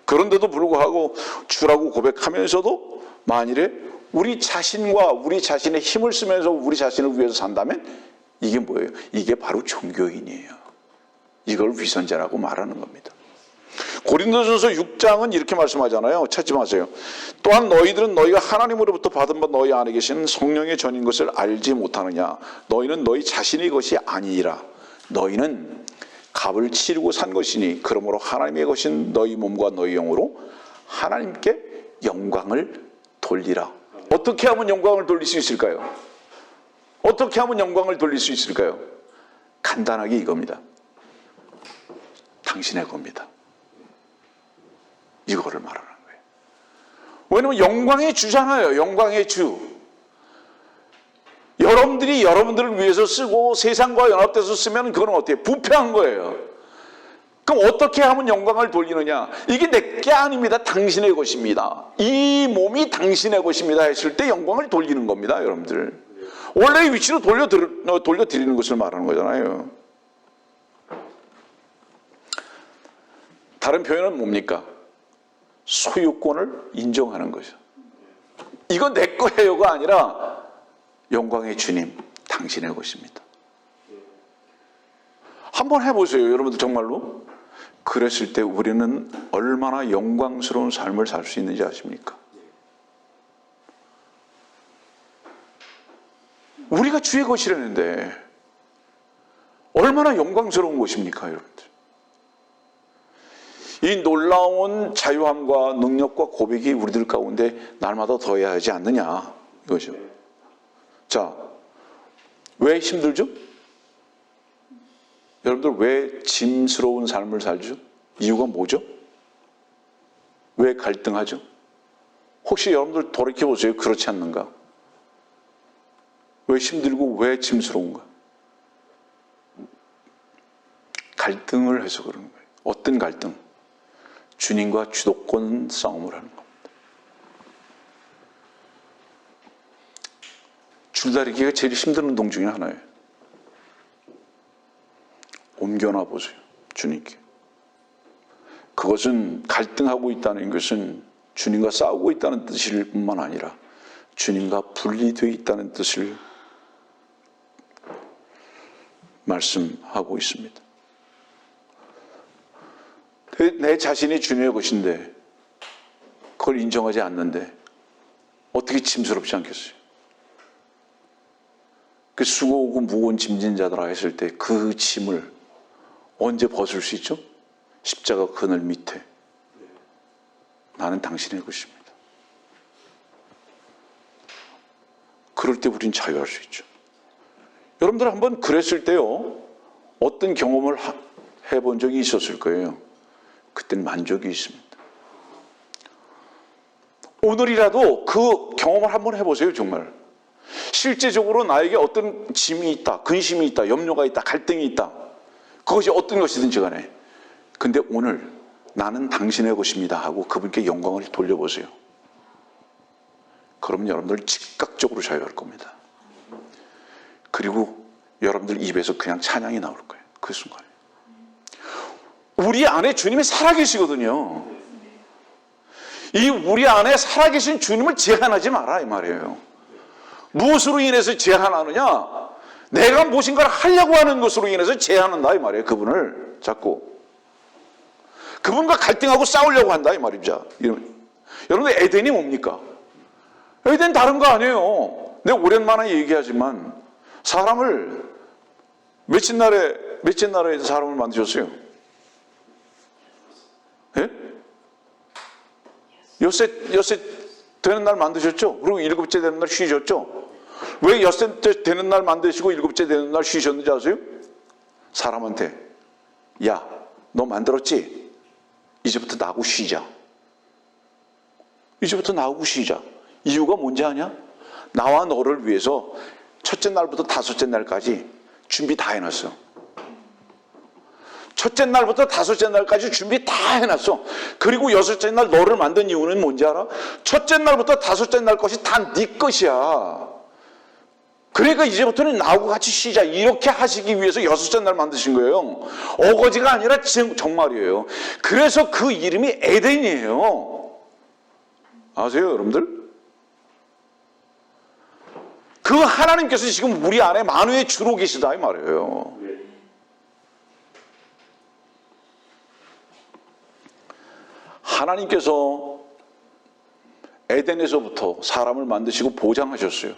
그런데도 불구하고 주라고 고백하면서도 만일에 우리 자신과 우리 자신의 힘을 쓰면서 우리 자신을 위해서 산다면 이게 뭐예요? 이게 바로 종교인이에요. 이걸 위선자라고 말하는 겁니다. 고린도전서 6장은 이렇게 말씀하잖아요. 찾지 마세요. 또한 너희들은 너희가 하나님으로부터 받은 바 너희 안에 계신 성령의 전인 것을 알지 못하느냐. 너희는 너희 자신의 것이 아니라 너희는 값을 치르고 산 것이니 그러므로 하나님의 것인 너희 몸과 너희 영으로 하나님께 영광을 돌리라. 어떻게 하면 영광을 돌릴 수 있을까요? 어떻게 하면 영광을 돌릴 수 있을까요? 간단하게 이겁니다. 당신의 겁니다. 이거를 말하는 거예요. 왜냐하면 영광의 주잖아요. 영광의 주. 여러분들이 여러분들을 위해서 쓰고 세상과 연합돼서 쓰면 그건 어때요? 부패한 거예요. 그럼 어떻게 하면 영광을 돌리느냐? 이게 내 게 아닙니다. 당신의 것입니다. 이 몸이 당신의 것입니다 했을 때 영광을 돌리는 겁니다, 여러분들. 원래의 위치로 돌려드리는 것을 말하는 거잖아요. 다른 표현은 뭡니까? 소유권을 인정하는 거죠. 이건 내 거예요가 아니라 영광의 주님, 당신의 것입니다. 한번 해보세요, 여러분들 정말로. 그랬을 때 우리는 얼마나 영광스러운 삶을 살 수 있는지 아십니까? 우리가 주의 것이라는데 얼마나 영광스러운 것입니까, 여러분들? 이 놀라운 자유함과 능력과 고백이 우리들 가운데 날마다 더해야 하지 않느냐, 이거죠. 자, 왜 힘들죠? 여러분들 왜 짐스러운 삶을 살죠? 이유가 뭐죠? 왜 갈등하죠? 혹시 여러분들 돌이켜보세요. 그렇지 않는가? 왜 힘들고 왜 짐스러운가? 갈등을 해서 그런 거예요. 어떤 갈등? 주님과 주도권 싸움을 하는 겁니다. 줄다리기가 제일 힘든 운동 중에 하나예요. 옮겨놔 보세요, 주님께. 그것은 갈등하고 있다는 것은 주님과 싸우고 있다는 뜻일 뿐만 아니라 주님과 분리되어 있다는 뜻을 말씀하고 있습니다. 내 자신이 주님의 것인데 그걸 인정하지 않는데 어떻게 짐스럽지 않겠어요? 그 수고하고 무거운 짐진 자들아 했을 때 그 짐을 언제 벗을 수 있죠? 십자가 그늘 밑에 나는 당신의 것입니다. 그럴 때 우린 자유할 수 있죠. 여러분들 한번 그랬을 때요, 어떤 경험을 해본 적이 있었을 거예요. 그때는 만족이 있습니다. 오늘이라도 그 경험을 한번 해보세요, 정말. 실제적으로 나에게 어떤 짐이 있다, 근심이 있다, 염려가 있다, 갈등이 있다. 그것이 어떤 것이든지 간에. 근데 오늘 나는 당신의 것입니다 하고 그분께 영광을 돌려보세요. 그러면 여러분들 즉각적으로 자유할 겁니다. 그리고 여러분들 입에서 그냥 찬양이 나올 거예요. 그 순간에. 우리 안에 주님이 살아계시거든요. 이 우리 안에 살아계신 주님을 제한하지 마라 이 말이에요. 무엇으로 인해서 제한하느냐? 내가 무엇인가를 하려고 하는 것으로 인해서 제한한다 이 말이에요. 그분을 자꾸. 그분과 갈등하고 싸우려고 한다 이 말입니다. 여러분 에덴이 뭡니까? 에덴 다른 거 아니에요. 내가 오랜만에 얘기하지만 사람을 몇째 날에 사람을 만드셨어요? 예? 엿새 되는 날 만드셨죠? 그리고 일곱째 되는 날 쉬셨죠? 왜 엿새 되는 날 만드시고 일곱째 되는 날 쉬셨는지 아세요? 사람한테 야, 너 만들었지? 이제부터 나하고 쉬자. 이제부터 나하고 쉬자. 이유가 뭔지 아냐? 나와 너를 위해서 첫째 날부터 다섯째 날까지 준비 다 해놨어. 첫째 날부터 다섯째 날까지 준비 다 해놨어. 그리고 여섯째 날 너를 만든 이유는 뭔지 알아? 첫째 날부터 다섯째 날 것이 다 네 것이야. 그러니까 이제부터는 나하고 같이 쉬자. 이렇게 하시기 위해서 여섯째 날 만드신 거예요. 어거지가 아니라 정말이에요. 그래서 그 이름이 에덴이에요. 아세요, 여러분들? 그 하나님께서 지금 우리 안에 만유의 주로 계시다 이 말이에요. 하나님께서 에덴에서부터 사람을 만드시고 보장하셨어요.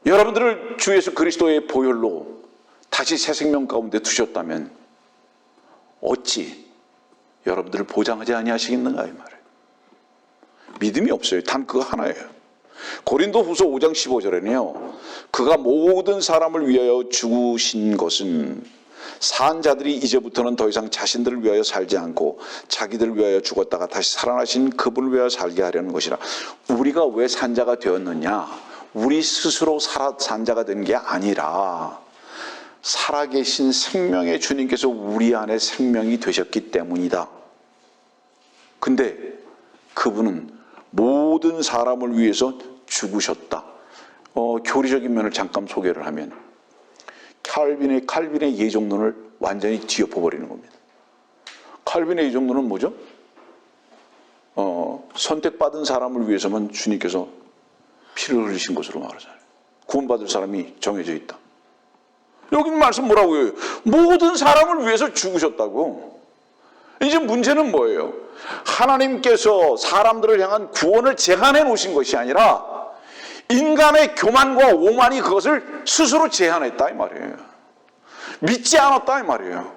여러분들을 주 예수 그리스도의 보혈로 다시 새 생명 가운데 두셨다면 어찌 여러분들을 보장하지 아니하시겠는가 이 말이에요. 믿음이 없어요. 단 그거 하나예요. 고린도후서 5장 15절에는요. 그가 모든 사람을 위하여 죽으신 것은 산 자들이 이제부터는 더 이상 자신들을 위하여 살지 않고 자기들을 위하여 죽었다가 다시 살아나신 그분을 위하여 살게 하려는 것이라. 우리가 왜 산자가 되었느냐? 우리 스스로 산 자가 된 게 아니라 살아계신 생명의 주님께서 우리 안에 생명이 되셨기 때문이다. 근데 그분은 모든 사람을 위해서 죽으셨다. 교리적인 면을 잠깐 소개를 하면 칼빈의 예정론을 완전히 뒤엎어버리는 겁니다. 칼빈의 예정론은 뭐죠? 선택받은 사람을 위해서만 주님께서 피를 흘리신 것으로 말하잖아요. 구원받을 사람이 정해져 있다. 여기 말씀 뭐라고 해요? 모든 사람을 위해서 죽으셨다고. 이제 문제는 뭐예요? 하나님께서 사람들을 향한 구원을 제한해 놓으신 것이 아니라 인간의 교만과 오만이 그것을 스스로 제한했다 이 말이에요. 믿지 않았다 이 말이에요.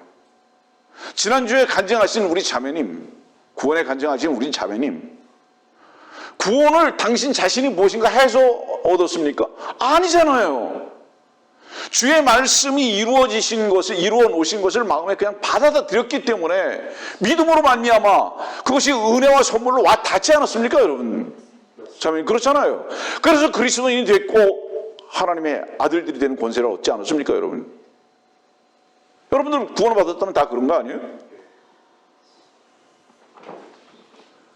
지난주에 간증하신 우리 자매님, 구원에 간증하신 우리 자매님, 구원을 당신 자신이 무엇인가 해서 얻었습니까? 아니잖아요. 주의 말씀이 이루어 놓으신 것을 마음에 그냥 받아들였기 때문에 믿음으로 말미암아 그것이 은혜와 선물로 와 닿지 않았습니까, 여러분? 자매님, 그렇잖아요. 그래서 그리스도인이 됐고 하나님의 아들들이 되는 권세를 얻지 않았습니까, 여러분? 여러분들 구원을 받았다면 다 그런 거 아니에요?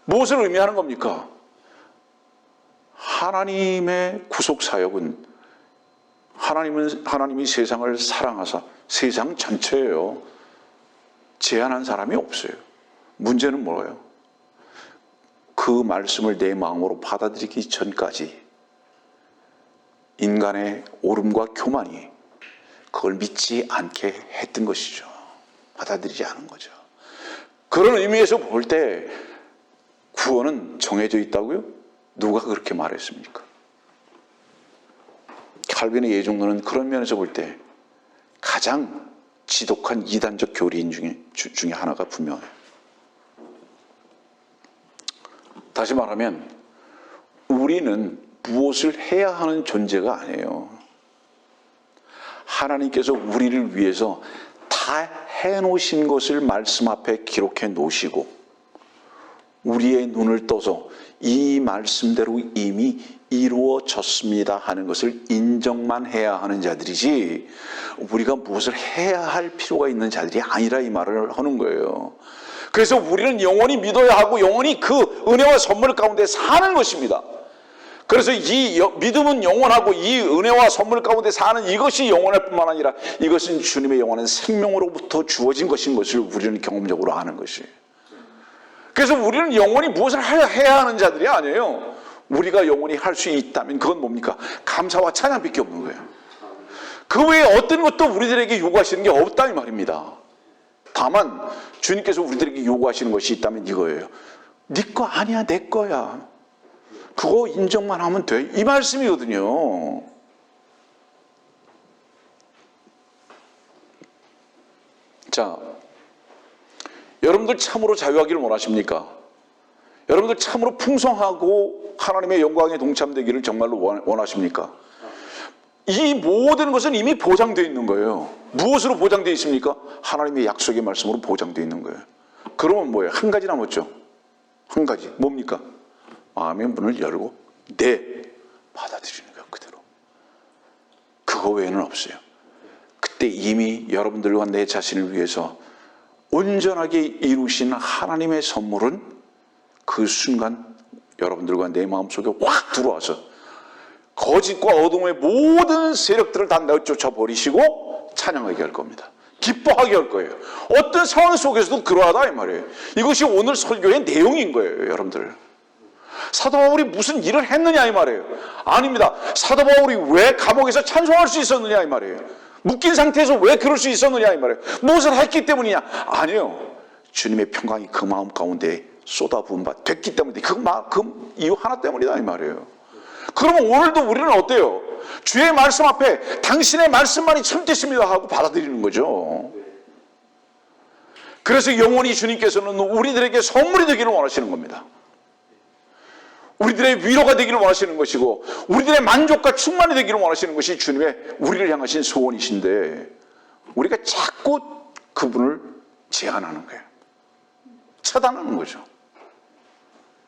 무엇을 의미하는 겁니까? 하나님의 구속 사역은 하나님이 세상을 사랑하사 세상 전체예요. 제한한 사람이 없어요. 문제는 뭐예요? 그 말씀을 내 마음으로 받아들이기 전까지 인간의 오름과 교만이 그걸 믿지 않게 했던 것이죠. 받아들이지 않은 거죠. 그런 의미에서 볼 때 구원은 정해져 있다고요? 누가 그렇게 말했습니까? 칼빈의 예정론은 그런 면에서 볼 때 가장 지독한 이단적 교리인 중에 하나가 분명해요. 다시 말하면 우리는 무엇을 해야 하는 존재가 아니에요. 하나님께서 우리를 위해서 다 해놓으신 것을 말씀 앞에 기록해 놓으시고 우리의 눈을 떠서 이 말씀대로 이미 이루어졌습니다 하는 것을 인정만 해야 하는 자들이지 우리가 무엇을 해야 할 필요가 있는 자들이 아니라 이 말을 하는 거예요. 그래서 우리는 영원히 믿어야 하고 영원히 그 은혜와 선물 가운데 사는 것입니다. 그래서 이 믿음은 영원하고 이 은혜와 선물 가운데 사는 이것이 영원할 뿐만 아니라 이것은 주님의 영원한 생명으로부터 주어진 것인 것을 우리는 경험적으로 아는 것이에요. 그래서 우리는 영원히 무엇을 해야 하는 자들이 아니에요. 우리가 영원히 할 수 있다면 그건 뭡니까? 감사와 찬양밖에 없는 거예요. 그 외에 어떤 것도 우리들에게 요구하시는 게 없다 이 말입니다. 다만 주님께서 우리들에게 요구하시는 것이 있다면 이거예요. 네 거 아니야, 내 거야. 그거 인정만 하면 돼. 이 말씀이거든요. 자, 여러분들 참으로 자유하기를 원하십니까? 여러분들 참으로 풍성하고 하나님의 영광에 동참되기를 정말로 원하십니까? 이 모든 것은 이미 보장되어 있는 거예요. 무엇으로 보장되어 있습니까? 하나님의 약속의 말씀으로 보장되어 있는 거예요. 그러면 뭐예요? 한 가지 남았죠. 한 가지. 뭡니까? 마음의 문을 열고 받아들이는 거예요. 그대로. 그거 외에는 없어요. 그때 이미 여러분들과 내 자신을 위해서 온전하게 이루신 하나님의 선물은 그 순간 여러분들과 내 마음속에 확 들어와서 거짓과 어둠의 모든 세력들을 다 내쫓아 버리시고 찬양하게 할 겁니다. 기뻐하게 할 거예요. 어떤 상황 속에서도 그러하다 이 말이에요. 이것이 오늘 설교의 내용인 거예요, 여러분들. 사도 바울이 무슨 일을 했느냐 이 말이에요. 아닙니다. 사도 바울이 왜 감옥에서 찬송할 수 있었느냐 이 말이에요. 묶인 상태에서 왜 그럴 수 있었느냐 이 말이에요. 무엇을 했기 때문이냐? 아니요. 주님의 평강이 그 마음 가운데 쏟아부은 바 됐기 때문에 그 이유 하나 때문이다 이 말이에요. 그러면 오늘도 우리는 어때요? 주의 말씀 앞에 당신의 말씀만이 참 뜻입니다 하고 받아들이는 거죠. 그래서 영원히 주님께서는 우리들에게 선물이 되기를 원하시는 겁니다. 우리들의 위로가 되기를 원하시는 것이고 우리들의 만족과 충만이 되기를 원하시는 것이 주님의 우리를 향하신 소원이신데 우리가 자꾸 그분을 제한하는 거예요. 차단하는 거죠.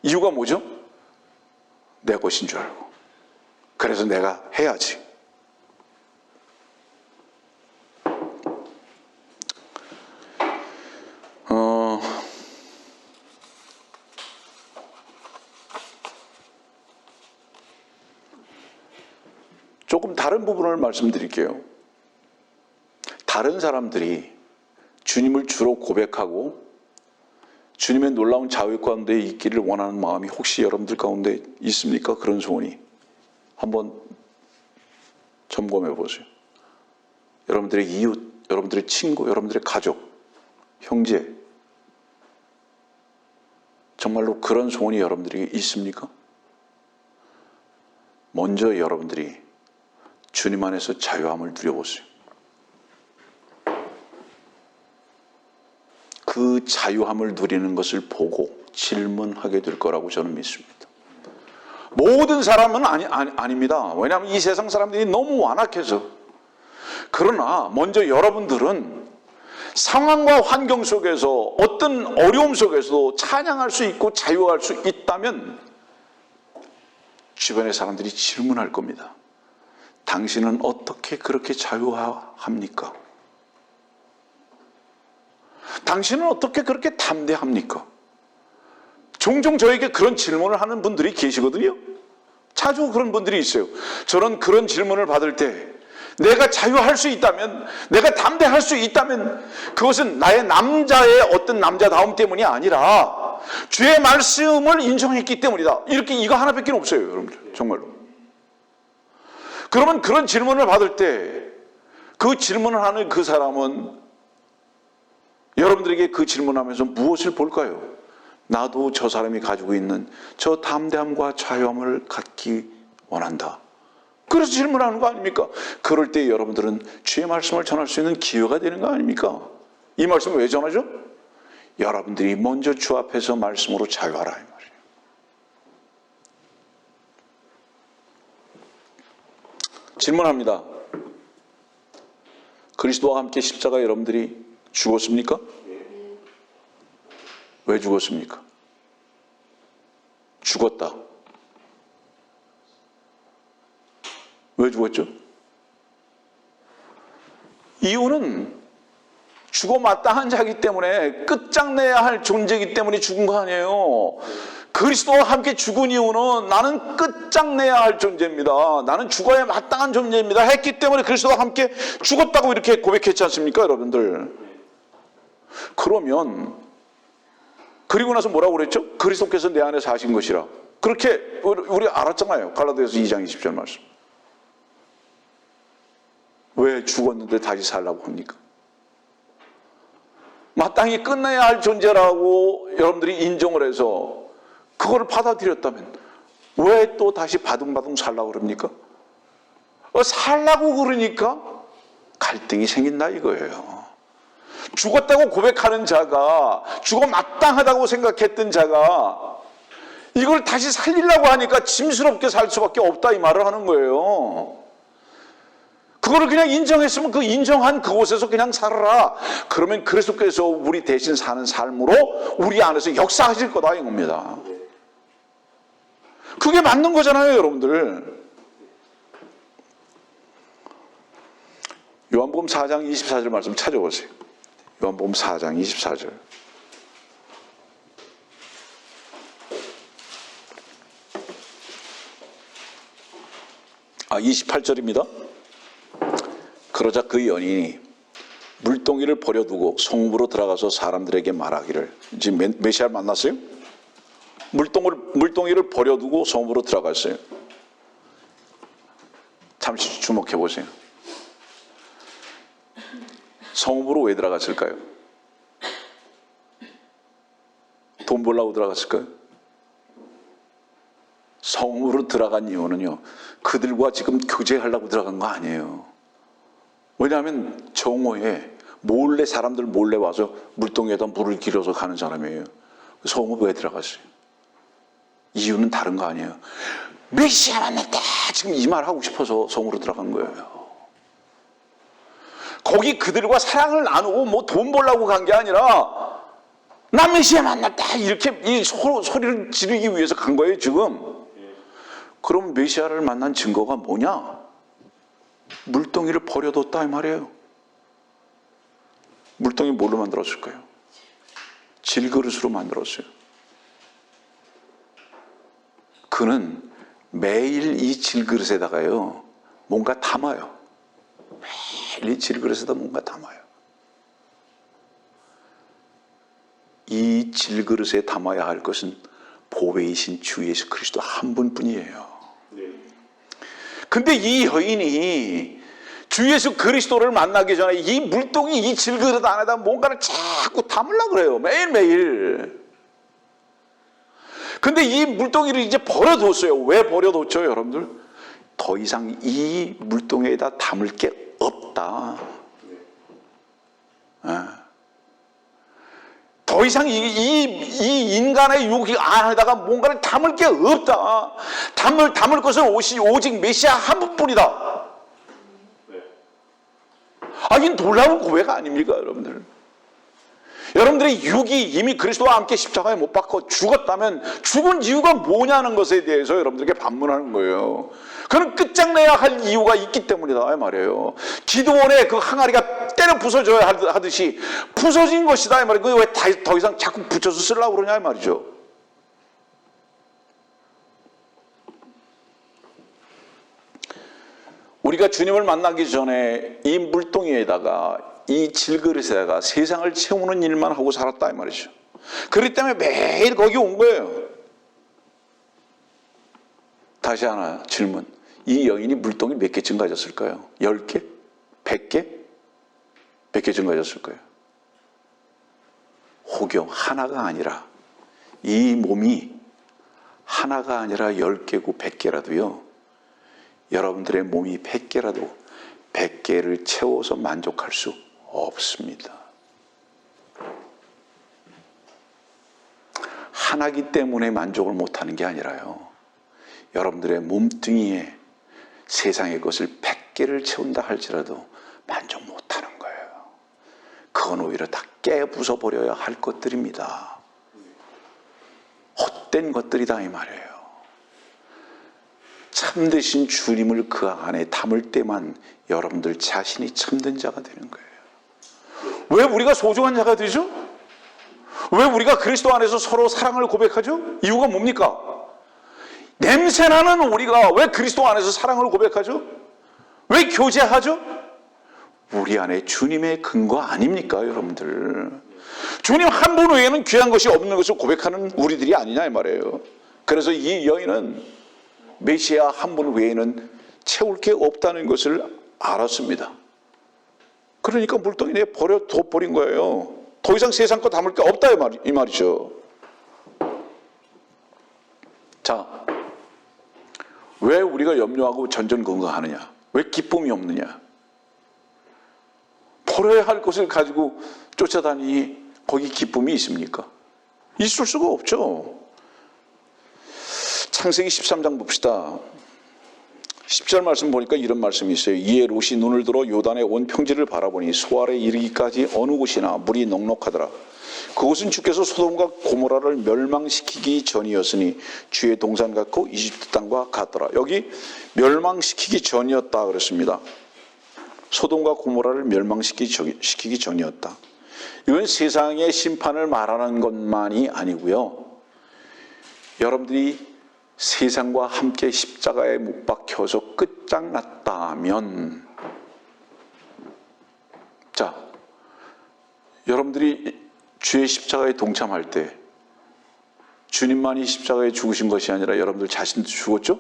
이유가 뭐죠? 내 것인 줄 알고 그래서 내가 해야지. 조금 다른 부분을 말씀드릴게요. 다른 사람들이 주님을 주로 고백하고 주님의 놀라운 자유 가운데 있기를 원하는 마음이 혹시 여러분들 가운데 있습니까? 그런 소원이. 한번 점검해 보세요. 여러분들의 이웃, 여러분들의 친구, 여러분들의 가족, 형제, 정말로 그런 소원이 여러분들에게 있습니까? 먼저 여러분들이 주님 안에서 자유함을 누려보세요. 그 자유함을 누리는 것을 보고 질문하게 될 거라고 저는 믿습니다. 모든 사람은 아닙니다. 왜냐하면 이 세상 사람들이 너무 완악해서. 그러나 먼저 여러분들은 상황과 환경 속에서 어떤 어려움 속에서도 찬양할 수 있고 자유할 수 있다면 주변의 사람들이 질문할 겁니다. 당신은 어떻게 그렇게 자유합니까? 당신은 어떻게 그렇게 담대합니까? 종종 저에게 그런 질문을 하는 분들이 계시거든요. 자주 그런 분들이 있어요. 저는 그런 질문을 받을 때 내가 자유할 수 있다면, 내가 담대할 수 있다면 그것은 나의 남자의 어떤 남자다움 때문이 아니라 주의 말씀을 인정했기 때문이다. 이렇게 이거 하나밖에 없어요, 여러분들. 정말로. 그러면 그런 질문을 받을 때 그 질문을 하는 그 사람은 여러분들에게 그 질문하면서 무엇을 볼까요? 나도 저 사람이 가지고 있는 저 담대함과 자유함을 갖기 원한다. 그래서 질문하는 거 아닙니까? 그럴 때 여러분들은 주의 말씀을 전할 수 있는 기회가 되는 거 아닙니까? 이 말씀을 왜 전하죠? 여러분들이 먼저 주 앞에서 말씀으로 자유하라 이 말이에요. 질문합니다. 그리스도와 함께 십자가 여러분들이 죽었습니까? 왜 죽었습니까? 죽었다. 왜 죽었죠? 이유는 죽어 마땅한 자이기 때문에, 끝장내야 할 존재이기 때문에 죽은 거 아니에요. 그리스도와 함께 죽은 이유는 나는 끝장내야 할 존재입니다. 나는 죽어야 마땅한 존재입니다. 했기 때문에 그리스도와 함께 죽었다고 이렇게 고백했지 않습니까, 여러분들? 그러면 그리고 나서 뭐라고 그랬죠? 그리스도께서 내 안에 사신 것이라. 그렇게 우리 알았잖아요. 갈라디아서 2장 20절 말씀. 왜 죽었는데 다시 살라고 합니까? 마땅히 끝내야 할 존재라고 여러분들이 인정을 해서 그걸 받아들였다면 왜 또 다시 바둥바둥 살라고 그럽니까? 살라고 그러니까 갈등이 생긴다 이거예요. 죽었다고 고백하는 자가, 죽어 마땅하다고 생각했던 자가 이걸 다시 살리려고 하니까 짐스럽게 살 수밖에 없다 이 말을 하는 거예요. 그거를 그냥 인정했으면 그 인정한 그곳에서 그냥 살아라. 그러면 그리스도께서 우리 대신 사는 삶으로 우리 안에서 역사하실 거다 이 겁니다. 그게 맞는 거잖아요, 여러분들. 요한복음 4장 24절 말씀 찾아보세요. 요한복음 4장 24절. 28절입니다. 그러자 그 연인이 물동이를 버려두고 성읍으로 들어가서 사람들에게 말하기를. 지금 메시아를 만났어요? 물동이를 버려두고 성읍으로 들어갔어요. 잠시 주목해 보세요. 성읍으로 왜 들어갔을까요? 돈 벌려고 들어갔을까요? 성읍으로 들어간 이유는요, 그들과 지금 교제하려고 들어간 거 아니에요. 왜냐하면 정오에 몰래 사람들 몰래 와서 물동이에다 물을 길어서 가는 사람이에요. 성읍 왜 들어갔어요? 이유는 다른 거 아니에요. 메시아 만났다 지금 이 말 하고 싶어서 성으로 들어간 거예요. 거기 그들과 사랑을 나누고 뭐 돈 벌려고 간 게 아니라 나 메시아 만났다 이렇게 이 소리를 지르기 위해서 간 거예요 지금. 그럼 메시아를 만난 증거가 뭐냐? 물동이를 버려뒀다 이 말이에요. 물동이 뭘로 만들었을까요? 질그릇으로 만들었어요. 그는 매일 이 질그릇에다가요 뭔가 담아요. 매일 이 질그릇에다 뭔가 담아요. 이 질그릇에 담아야 할 것은 보배이신 주 예수 그리스도 한 분뿐이에요. 근데 이 여인이 주 예수 그리스도를 만나기 전에 이 물동이 이 질그릇 안에다 뭔가를 자꾸 담으려고 그래요. 매일매일. 근데 이 물동이를 이제 버려뒀어요. 왜 버려뒀죠, 여러분들? 더 이상 이 물동에다 담을 게 없다. 더 이상 이 인간의 육 안에다가 뭔가를 담을 게 없다. 담을 것은 오직 메시아 한 분뿐이다. 이 놀라운 고백 아닙니까, 여러분들? 여러분들의 육이 이미 그리스도와 함께 십자가에 못 박혀 죽었다면 죽은 이유가 뭐냐는 것에 대해서 여러분들에게 반문하는 거예요. 그는 끝장내야 할 이유가 있기 때문이다 말이에요. 기드온의 그 항아리가 때려 부서져야 하듯이 부서진 것이다 이 말이에요. 왜 더 이상 자꾸 붙여서 쓰려고 그러냐 이 말이죠. 우리가 주님을 만나기 전에 이 물동이에다가 이 질그릇에다가 세상을 채우는 일만 하고 살았다 이 말이죠. 그렇기 때문에 매일 거기 온 거예요. 다시 하나 질문. 이 여인이 물동이 몇 개쯤 가졌을까요? 10개? 100개? 몇 개쯤 가졌을까요? 혹여 하나가 아니라 이 몸이 하나가 아니라 10개고 100개라도요. 여러분들의 몸이 100개라도 100개를 채워서 만족할 수 없습니다. 하나기 때문에 만족을 못하는 게 아니라요. 여러분들의 몸뚱이에 세상의 것을 100개를 채운다 할지라도 만족 못하는 거예요. 그건 오히려 다 깨부숴버려야 할 것들입니다. 헛된 것들이다 이 말이에요. 참되신 주님을 그 안에 담을 때만 여러분들 자신이 참된 자가 되는 거예요. 왜 우리가 소중한 자가 되죠? 왜 우리가 그리스도 안에서 서로 사랑을 고백하죠? 이유가 뭡니까? 냄새나는 우리가 왜 그리스도 안에서 사랑을 고백하죠? 왜 교제하죠? 우리 안에 주님의 근거 아닙니까, 여러분들? 주님 한 분 외에는 귀한 것이 없는 것을 고백하는 우리들이 아니냐 이 말이에요. 그래서 이 여인은 메시아 한 분 외에는 채울 게 없다는 것을 알았습니다. 그러니까 물동이 내에 버려둬버린 거예요. 더 이상 세상 거 담을 게 없다 이 말이죠. 자, 왜 우리가 염려하고 전전긍긍하느냐? 왜 기쁨이 없느냐? 버려야 할 것을 가지고 쫓아다니니 거기 기쁨이 있습니까? 있을 수가 없죠. 창세기 13장 봅시다. 10절 말씀 보니까 이런 말씀이 있어요. 이에 롯이 눈을 들어 요단의 온 평지를 바라보니 소알에 이르기까지 어느 곳이나 물이 넉넉하더라. 그곳은 주께서 소돔과 고모라를 멸망시키기 전이었으니 주의 동산 같고 이집트 땅과 같더라. 여기 멸망시키기 전이었다 그랬습니다. 소돔과 고모라를 멸망시키기 전이었다. 이건 세상의 심판을 말하는 것만이 아니고요. 여러분들이 세상과 함께 십자가에 못 박혀서 끝장났다면, 자, 여러분들이 주의 십자가에 동참할 때 주님만이 십자가에 죽으신 것이 아니라 여러분들 자신도 죽었죠?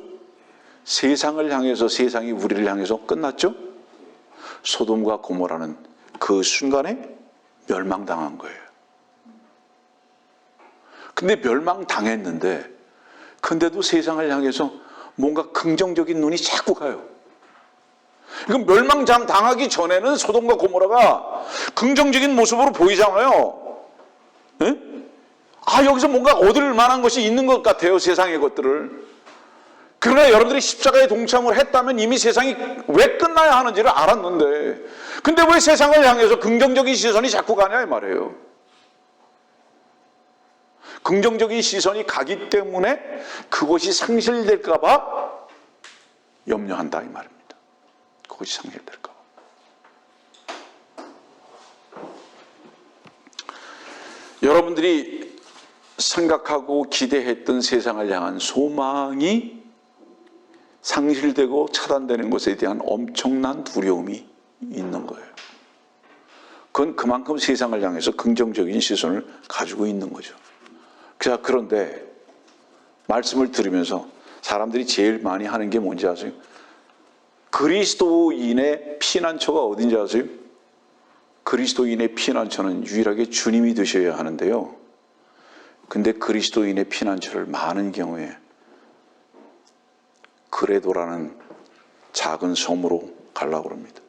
세상을 향해서, 세상이 우리를 향해서 끝났죠? 소돔과 고모라는 그 순간에 멸망당한 거예요. 근데 멸망당했는데 근데도 세상을 향해서 뭔가 긍정적인 눈이 자꾸 가요. 이건 멸망당하기 전에는 소돔과 고모라가 긍정적인 모습으로 보이잖아요. 네? 여기서 뭔가 얻을 만한 것이 있는 것 같아요, 세상의 것들을. 그러나 여러분들이 십자가에 동참을 했다면 이미 세상이 왜 끝나야 하는지를 알았는데, 근데 왜 세상을 향해서 긍정적인 시선이 자꾸 가냐 이 말이에요. 긍정적인 시선이 가기 때문에 그것이 상실될까 봐 염려한다 이 말입니다. 그것이 상실될까 봐. 여러분들이 생각하고 기대했던 세상을 향한 소망이 상실되고 차단되는 것에 대한 엄청난 두려움이 있는 거예요. 그건 그만큼 세상을 향해서 긍정적인 시선을 가지고 있는 거죠. 자, 그런데 말씀을 들으면서 사람들이 제일 많이 하는 게 뭔지 아세요? 그리스도인의 피난처가 어딘지 아세요? 그리스도인의 피난처는 유일하게 주님이 되셔야 하는데요. 근데 그리스도인의 피난처를 많은 경우에 그레도라는 작은 섬으로 가려고 합니다.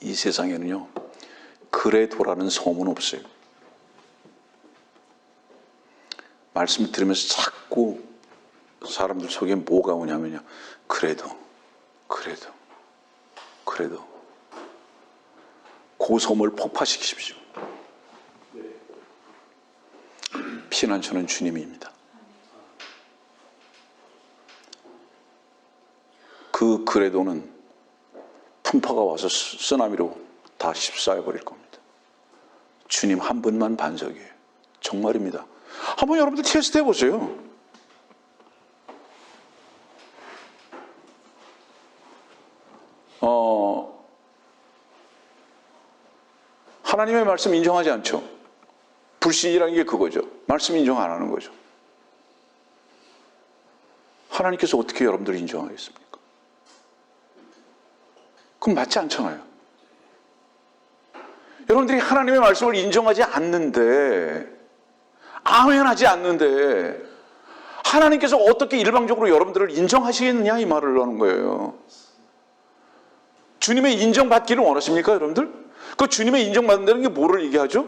이 세상에는요, 그레도라는 섬은 없어요. 말씀을 들으면서 자꾸 사람들 속에 뭐가 오냐면요, 그래도 그 섬을 폭파시키십시오. 피난처는 주님입니다. 그 그레도는 풍파가 와서 쓰나미로 다 휩싸여버릴 겁니다. 주님 한 분만 반석이에요. 정말입니다. 한번 여러분들 테스트 해보세요. 하나님의 말씀 인정하지 않죠. 불신이라는 게 그거죠. 말씀 인정 안 하는 거죠. 하나님께서 어떻게 여러분들을 인정하겠습니까? 그럼 맞지 않잖아요. 여러분들이 하나님의 말씀을 인정하지 않는데, 아멘하지 않는데 하나님께서 어떻게 일방적으로 여러분들을 인정하시겠느냐 이 말을 하는 거예요. 주님의 인정받기를 원하십니까 여러분들? 그 주님의 인정받는다는 게 뭐를 얘기하죠?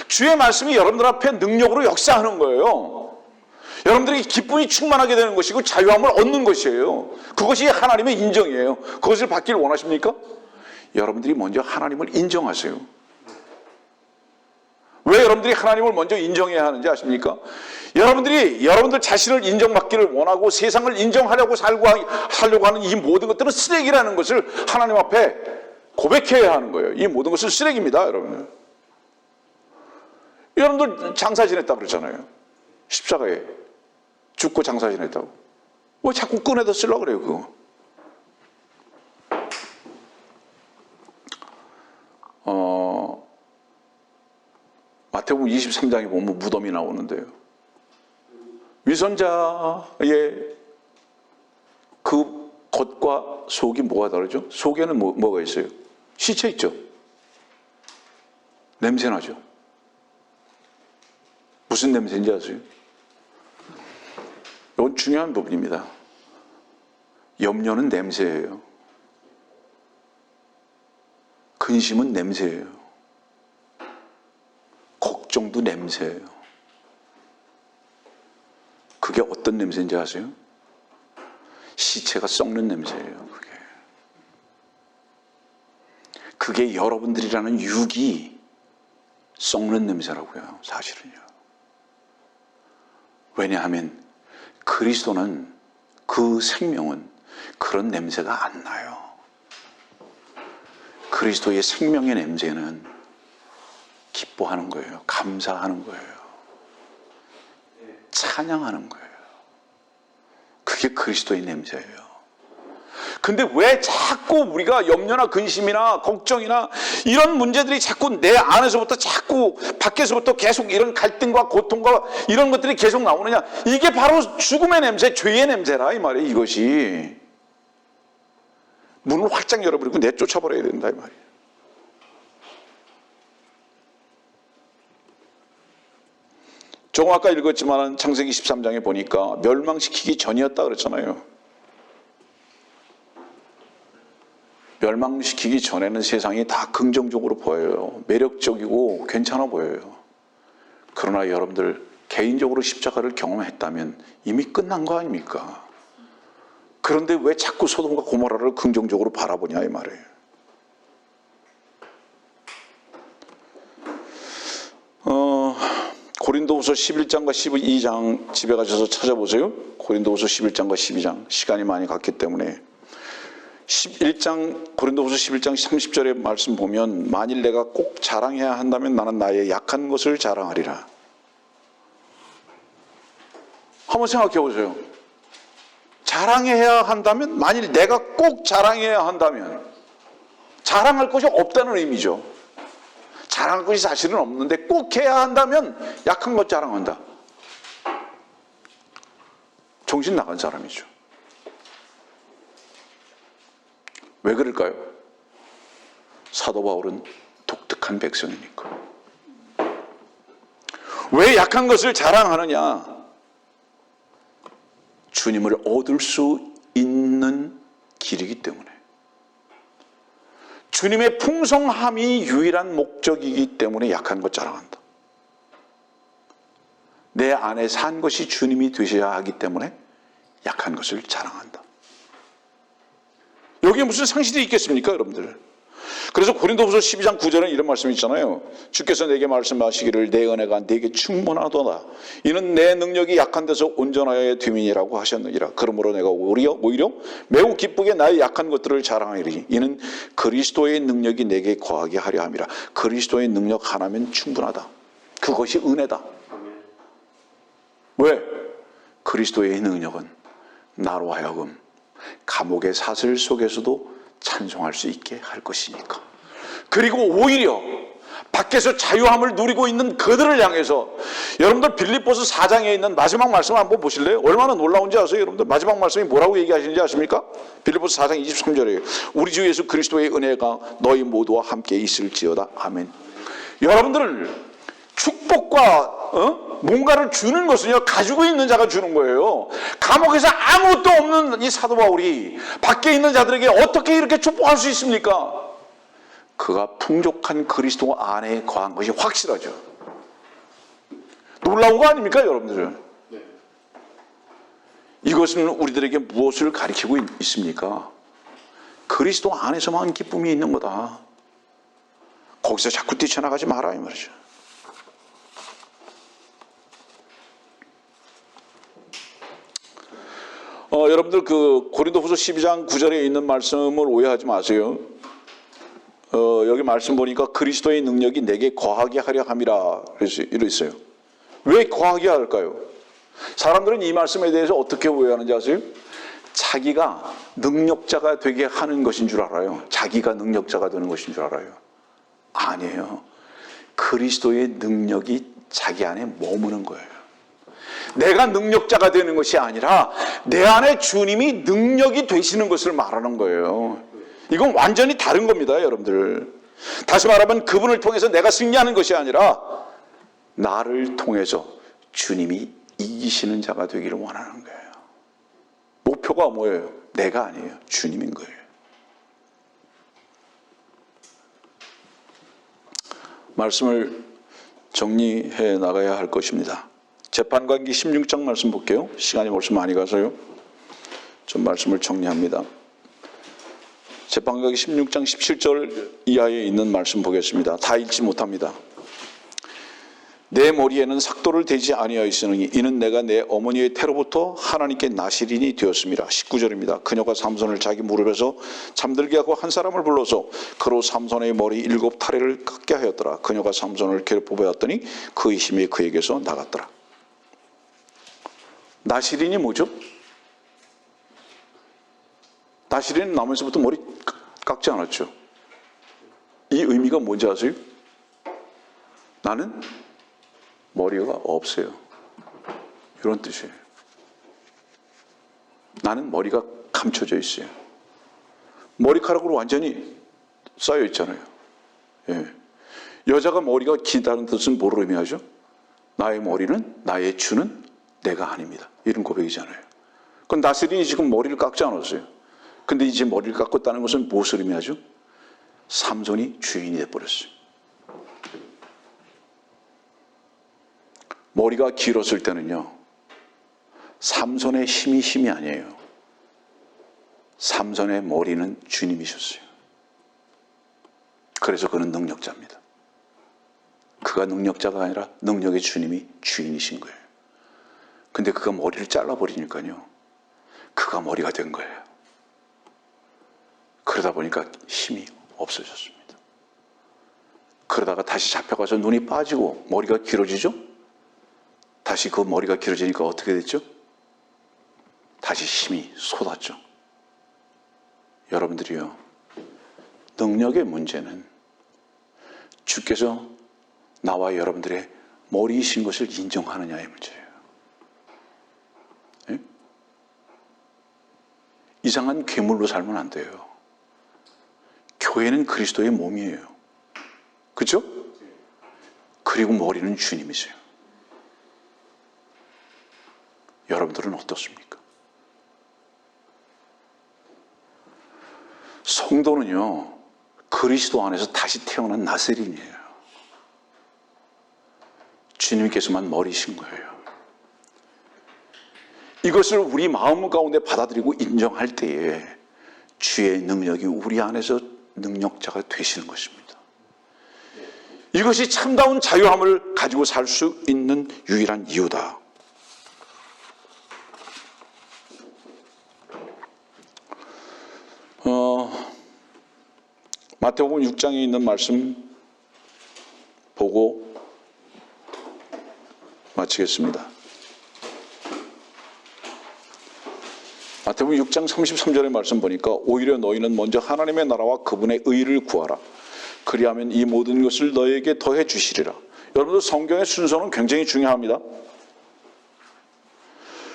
주의 말씀이 여러분들 앞에 능력으로 역사하는 거예요. 여러분들이 기쁨이 충만하게 되는 것이고 자유함을 얻는 것이에요. 그것이 하나님의 인정이에요. 그것을 받기를 원하십니까? 여러분들이 먼저 하나님을 인정하세요. 왜 여러분들이 하나님을 먼저 인정해야 하는지 아십니까? 여러분들이 여러분들 자신을 인정받기를 원하고 세상을 인정하려고 살려고 하는 이 모든 것들은 쓰레기라는 것을 하나님 앞에 고백해야 하는 거예요. 이 모든 것은 쓰레기입니다, 여러분. 여러분들 장사 지냈다고 그러잖아요. 십자가에 죽고 장사 지냈다고. 왜 자꾸 꺼내다 쓰려고 그래요, 그거. 마태복음 23장에 보면 무덤이 나오는데요. 위선자의 그 겉과 속이 뭐가 다르죠? 속에는 뭐가 있어요? 시체 있죠? 냄새나죠? 무슨 냄새인지 아세요? 이건 중요한 부분입니다. 염려는 냄새예요. 근심은 냄새예요. 걱정도 냄새예요. 그게 어떤 냄새인지 아세요? 시체가 썩는 냄새예요. 그게 여러분들이라는 육이 썩는 냄새라고요. 사실은요. 왜냐하면 그리스도는, 그 생명은 그런 냄새가 안 나요. 그리스도의 생명의 냄새는 기뻐하는 거예요. 감사하는 거예요. 찬양하는 거예요. 그게 그리스도의 냄새예요. 근데 왜 자꾸 우리가 염려나 근심이나 걱정이나 이런 문제들이 자꾸 내 안에서부터 자꾸 밖에서부터 계속 이런 갈등과 고통과 이런 것들이 계속 나오느냐? 이게 바로 죽음의 냄새, 죄의 냄새라 이 말이에요. 이것이 문을 활짝 열어버리고 내쫓아버려야 된다 이 말이에요. 조금 아까 읽었지만 창세기 13장에 보니까 멸망시키기 전이었다 그랬잖아요. 멸망시키기 전에는 세상이 다 긍정적으로 보여요. 매력적이고 괜찮아 보여요. 그러나 여러분들 개인적으로 십자가를 경험했다면 이미 끝난 거 아닙니까? 그런데 왜 자꾸 소돔과 고모라를 긍정적으로 바라보냐 이 말이에요. 고린도후서 11장과 12장 집에 가셔서 찾아보세요. 고린도후서 11장과 12장. 시간이 많이 갔기 때문에 11장 고린도후서 11장 30절의 말씀 보면 만일 내가 꼭 자랑해야 한다면 나는 나의 약한 것을 자랑하리라. 한번 생각해 보세요. 자랑해야 한다면, 만일 내가 꼭 자랑해야 한다면, 자랑할 것이 없다는 의미죠. 자랑할 것이 사실은 없는데 꼭 해야 한다면 약한 것 자랑한다. 정신 나간 사람이죠. 왜 그럴까요? 사도 바울은 독특한 백성이니까. 왜 약한 것을 자랑하느냐? 주님을 얻을 수 있는 길이기 때문에. 주님의 풍성함이 유일한 목적이기 때문에 약한 것 자랑한다. 내 안에 산 것이 주님이 되셔야 하기 때문에 약한 것을 자랑한다. 여기에 무슨 상실이 있겠습니까, 여러분들? 그래서 고린도후서 12장 9절에 이런 말씀이 있잖아요. 주께서 내게 말씀하시기를 내 은혜가 내게 충분하도다. 이는 내 능력이 약한 데서 온전하여야 됨이니라고 하셨느니라. 그러므로 내가 오히려 매우 기쁘게 나의 약한 것들을 자랑하리니 이는 그리스도의 능력이 내게 거하게 하려 함이라. 그리스도의 능력 하나면 충분하다. 그것이 은혜다. 왜? 그리스도의 능력은 나로 하여금 감옥의 사슬 속에서도 찬송할 수 있게 할 것이니까. 그리고 오히려 밖에서 자유함을 누리고 있는 그들을 향해서, 여러분들 빌립보서 4장에 있는 마지막 말씀을 한번 보실래요? 얼마나 놀라운지 아세요? 여러분들 마지막 말씀이 뭐라고 얘기하시는지 아십니까? 빌립보서 4장 23절이에요. 우리 주 예수 그리스도의 은혜가 너희 모두와 함께 있을지어다. 아멘. 여러분들은 축복과 뭔가를 주는 것은요, 가지고 있는 자가 주는 거예요. 감옥에서 아무것도 없는 이 사도 바울이 밖에 있는 자들에게 어떻게 이렇게 축복할 수 있습니까? 그가 풍족한 그리스도 안에 거한 것이 확실하죠. 놀라운 거 아닙니까, 여러분들? 이것은 우리들에게 무엇을 가리키고 있습니까? 그리스도 안에서만 기쁨이 있는 거다. 거기서 자꾸 뛰쳐나가지 마라, 이 말이죠. 여러분들 그 고린도후서 12장 9절에 있는 말씀을 오해하지 마세요. 여기 말씀 보니까 그리스도의 능력이 내게 거하게 하려 함이라 이러 있어요. 왜 거하게 할까요? 사람들은 이 말씀에 대해서 어떻게 오해하는지 아세요? 자기가 능력자가 되게 하는 것인 줄 알아요. 자기가 능력자가 되는 것인 줄 알아요. 아니에요. 그리스도의 능력이 자기 안에 머무는 거예요. 내가 능력자가 되는 것이 아니라 내 안에 주님이 능력이 되시는 것을 말하는 거예요. 이건 완전히 다른 겁니다, 여러분들. 다시 말하면 그분을 통해서 내가 승리하는 것이 아니라 나를 통해서 주님이 이기시는 자가 되기를 원하는 거예요. 목표가 뭐예요? 내가 아니에요. 주님인 거예요. 말씀을 정리해 나가야 할 것입니다. 재판관기 16장 말씀 볼게요. 시간이 벌써 많이 가서요. 좀 말씀을 정리합니다. 재판관기 16장 17절 이하에 있는 말씀 보겠습니다. 다 읽지 못합니다. 내 머리에는 삭도를 대지 아니하였으니 이는 내가 내 어머니의 태로부터 하나님께 나시린이 되었습니다. 19절입니다. 그녀가 삼손을 자기 무릎에서 잠들게 하고 한 사람을 불러서 그로 삼손의 머리 7 타래를 깎게 하였더라. 그녀가 삼손을 괴롭혀 보았더니 그의 힘이 그에게서 나갔더라. 나시린이 뭐죠? 나시린은 나면서부터 머리 깎지 않았죠. 이 의미가 뭔지 아세요? 나는 머리가 없어요. 이런 뜻이에요. 나는 머리가 감춰져 있어요. 머리카락으로 완전히 쌓여 있잖아요. 예. 여자가 머리가 길다는 뜻은 뭐를 의미하죠? 나의 머리는, 나의 주는 내가 아닙니다. 이런 고백이잖아요. 그럼 나시린이 지금 머리를 깎지 않았어요. 근데 이제 머리를 깎았다는 것은 무엇을 의미하죠? 삼손이 주인이 돼버렸어요. 머리가 길었을 때는요, 삼손의 힘이 아니에요. 삼손의 머리는 주님이셨어요. 그래서 그는 능력자입니다. 그가 능력자가 아니라 능력의 주님이 주인이신 거예요. 근데 그가 머리를 잘라버리니까요, 그가 머리가 된 거예요. 그러다 보니까 힘이 없어졌습니다. 그러다가 다시 잡혀가서 눈이 빠지고 머리가 길어지죠? 다시 그 머리가 길어지니까 어떻게 됐죠? 다시 힘이 솟았죠. 여러분들이요, 능력의 문제는 주께서 나와 여러분들의 머리이신 것을 인정하느냐의 문제예요. 예? 이상한 괴물로 살면 안 돼요. 교회는 그리스도의 몸이에요. 그렇죠? 그리고 머리는 주님이세요. 여러분들은 어떻습니까? 성도는요, 그리스도 안에서 다시 태어난 나세린이에요. 주님께서만 머리신 거예요. 이것을 우리 마음 가운데 받아들이고 인정할 때에 주의 능력이 우리 안에서 능력자가 되시는 것입니다. 이것이 참다운 자유함을 가지고 살 수 있는 유일한 이유다. 마태복음 6장에 있는 말씀 보고 마치겠습니다. 마태복음 6장 33절의 말씀 보니까 오히려 너희는 먼저 하나님의 나라와 그분의 의를 구하라. 그리하면 이 모든 것을 너희에게 더해 주시리라. 여러분들 성경의 순서는 굉장히 중요합니다.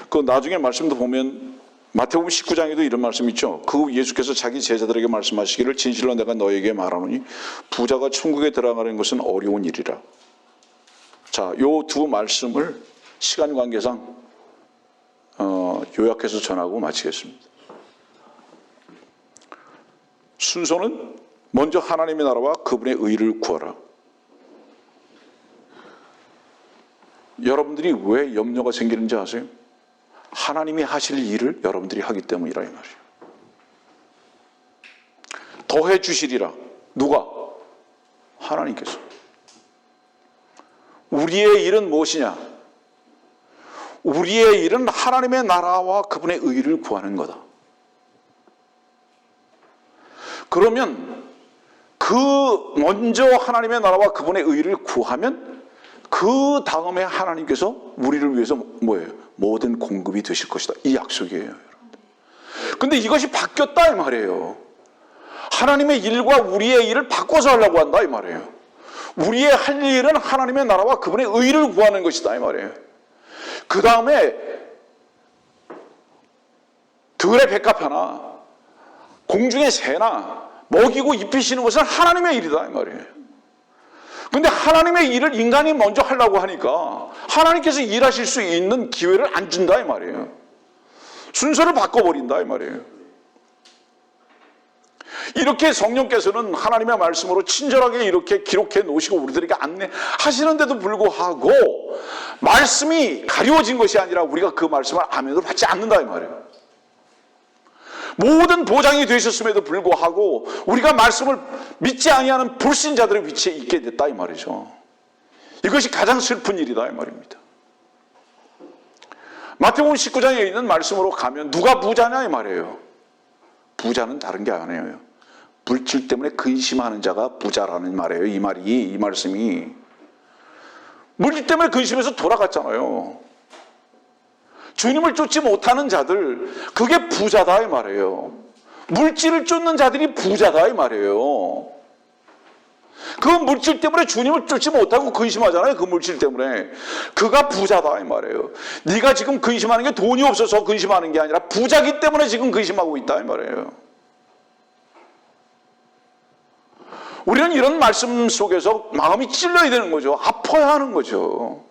그 나중에 말씀도 보면 마태복음 19장에도 이런 말씀이 있죠. 그 예수께서 자기 제자들에게 말씀하시기를 진실로 내가 너희에게 말하노니 부자가 천국에 들어가는 것은 어려운 일이라. 자, 요 두 말씀을 시간 관계상 요약해서 전하고 마치겠습니다. 순서는 먼저 하나님의 나라와 그분의 의를 구하라. 여러분들이 왜 염려가 생기는지 아세요? 하나님이 하실 일을 여러분들이 하기 때문이라 이 말이에요. 더해 주시리라. 누가? 하나님께서. 우리의 일은 무엇이냐? 우리의 일은 하나님의 나라와 그분의 의를 구하는 거다. 그러면 그 먼저 하나님의 나라와 그분의 의를 구하면 그 다음에 하나님께서 우리를 위해서 뭐예요? 모든 공급이 되실 것이다. 이 약속이에요. 그런데 이것이 바뀌었다 이 말이에요. 하나님의 일과 우리의 일을 바꿔서 하려고 한다 이 말이에요. 우리의 할 일은 하나님의 나라와 그분의 의를 구하는 것이다 이 말이에요. 그 다음에 들의 백합 하나, 공중의 새나 먹이고 입히시는 것은 하나님의 일이다 이 말이에요. 근데 하나님의 일을 인간이 먼저 하려고 하니까 하나님께서 일하실 수 있는 기회를 안 준다 이 말이에요. 순서를 바꿔버린다 이 말이에요. 이렇게 성령께서는 하나님의 말씀으로 친절하게 이렇게 기록해 놓으시고 우리들에게 안내하시는데도 불구하고 말씀이 가려워진 것이 아니라 우리가 그 말씀을 아멘으로 받지 않는다 이 말이에요. 모든 보장이 되셨음에도 불구하고 우리가 말씀을 믿지 아니하는 불신자들의 위치에 있게 됐다 이 말이죠. 이것이 가장 슬픈 일이다 이 말입니다. 마태복음 19장에 있는 말씀으로 가면 누가 부자냐 이 말이에요. 부자는 다른 게 아니에요. 물질 때문에 근심하는 자가 부자라는 말이에요. 이 말씀이 물질 때문에 근심해서 돌아갔잖아요. 주님을 쫓지 못하는 자들, 그게 부자다 이 말이에요. 물질을 쫓는 자들이 부자다 이 말이에요. 그 물질 때문에 주님을 쫓지 못하고 근심하잖아요. 그 물질 때문에. 그가 부자다 이 말이에요. 네가 지금 근심하는 게 돈이 없어서 근심하는 게 아니라 부자기 때문에 지금 근심하고 있다 이 말이에요. 우리는 이런 말씀 속에서 마음이 찔러야 되는 거죠. 아파야 하는 거죠.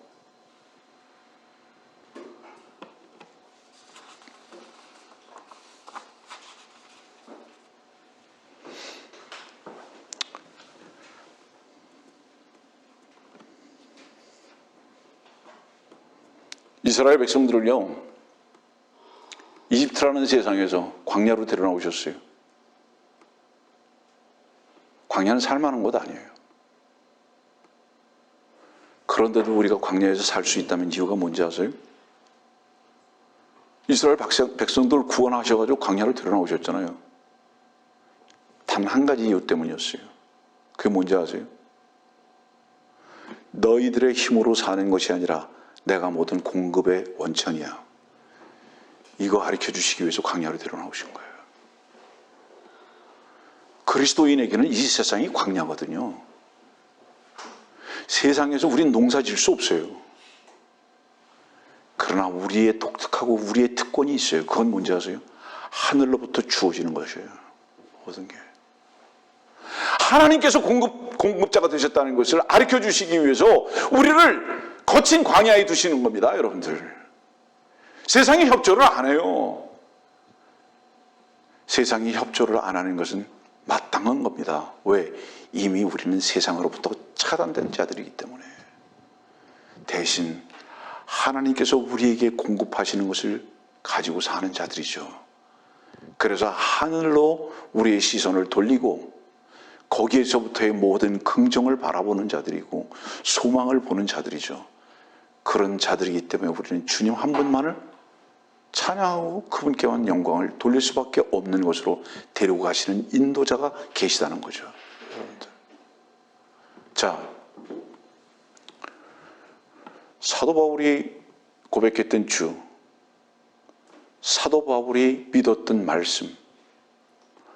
이스라엘 백성들을요, 이집트라는 세상에서 광야로 데려나오셨어요. 광야는 살만한 곳 아니에요. 그런데도 우리가 광야에서 살 수 있다면 이유가 뭔지 아세요? 이스라엘 백성들 구원하셔가지고 광야를 데려나오셨잖아요. 단 한 가지 이유 때문이었어요. 그게 뭔지 아세요? 너희들의 힘으로 사는 것이 아니라 내가 모든 공급의 원천이야. 이거 가르쳐 주시기 위해서 광야로 데려나오신 거예요. 그리스도인에게는 이 세상이 광야거든요. 세상에서 우린 농사 질 수 없어요. 그러나 우리의 독특하고 우리의 특권이 있어요. 그건 뭔지 아세요? 하늘로부터 주어지는 것이에요. 모든 게. 하나님께서 공급자가 되셨다는 것을 가르쳐 주시기 위해서 우리를 거친 광야에 두시는 겁니다, 여러분들. 세상이 협조를 안 해요. 세상이 협조를 안 하는 것은 마땅한 겁니다. 왜? 이미 우리는 세상으로부터 차단된 자들이기 때문에. 대신 하나님께서 우리에게 공급하시는 것을 가지고 사는 자들이죠. 그래서 하늘로 우리의 시선을 돌리고 거기에서부터의 모든 긍정을 바라보는 자들이고 소망을 보는 자들이죠. 그런 자들이기 때문에 우리는 주님 한 분만을 찬양하고 그분께만 영광을 돌릴 수밖에 없는 것으로 데리고 가시는 인도자가 계시다는 거죠. 여러분들. 자, 사도 바울이 고백했던 주, 사도 바울이 믿었던 말씀,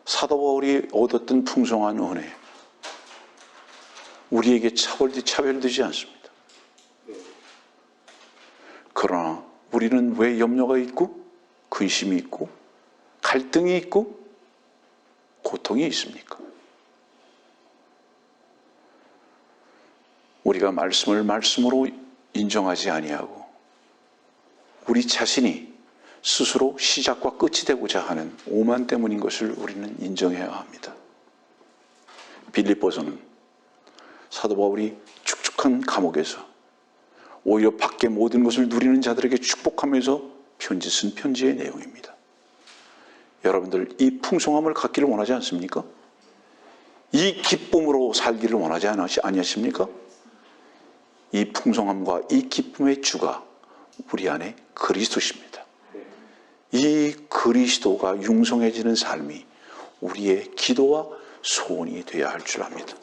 사도 바울이 얻었던 풍성한 은혜, 우리에게 차별되지 않습니다. 그러나 우리는 왜 염려가 있고 근심이 있고 갈등이 있고 고통이 있습니까? 우리가 말씀을 말씀으로 인정하지 아니하고 우리 자신이 스스로 시작과 끝이 되고자 하는 오만 때문인 것을 우리는 인정해야 합니다. 빌립보서는 사도 바울이 축축한 감옥에서 오히려 밖에 모든 것을 누리는 자들에게 축복하면서 편지 쓴 편지의 내용입니다. 여러분들 이 풍성함을 갖기를 원하지 않습니까? 이 기쁨으로 살기를 원하지 아니하십니까? 이 풍성함과 이 기쁨의 주가 우리 안에 그리스도십니다. 이 그리스도가 융성해지는 삶이 우리의 기도와 소원이 되어야 할 줄 압니다.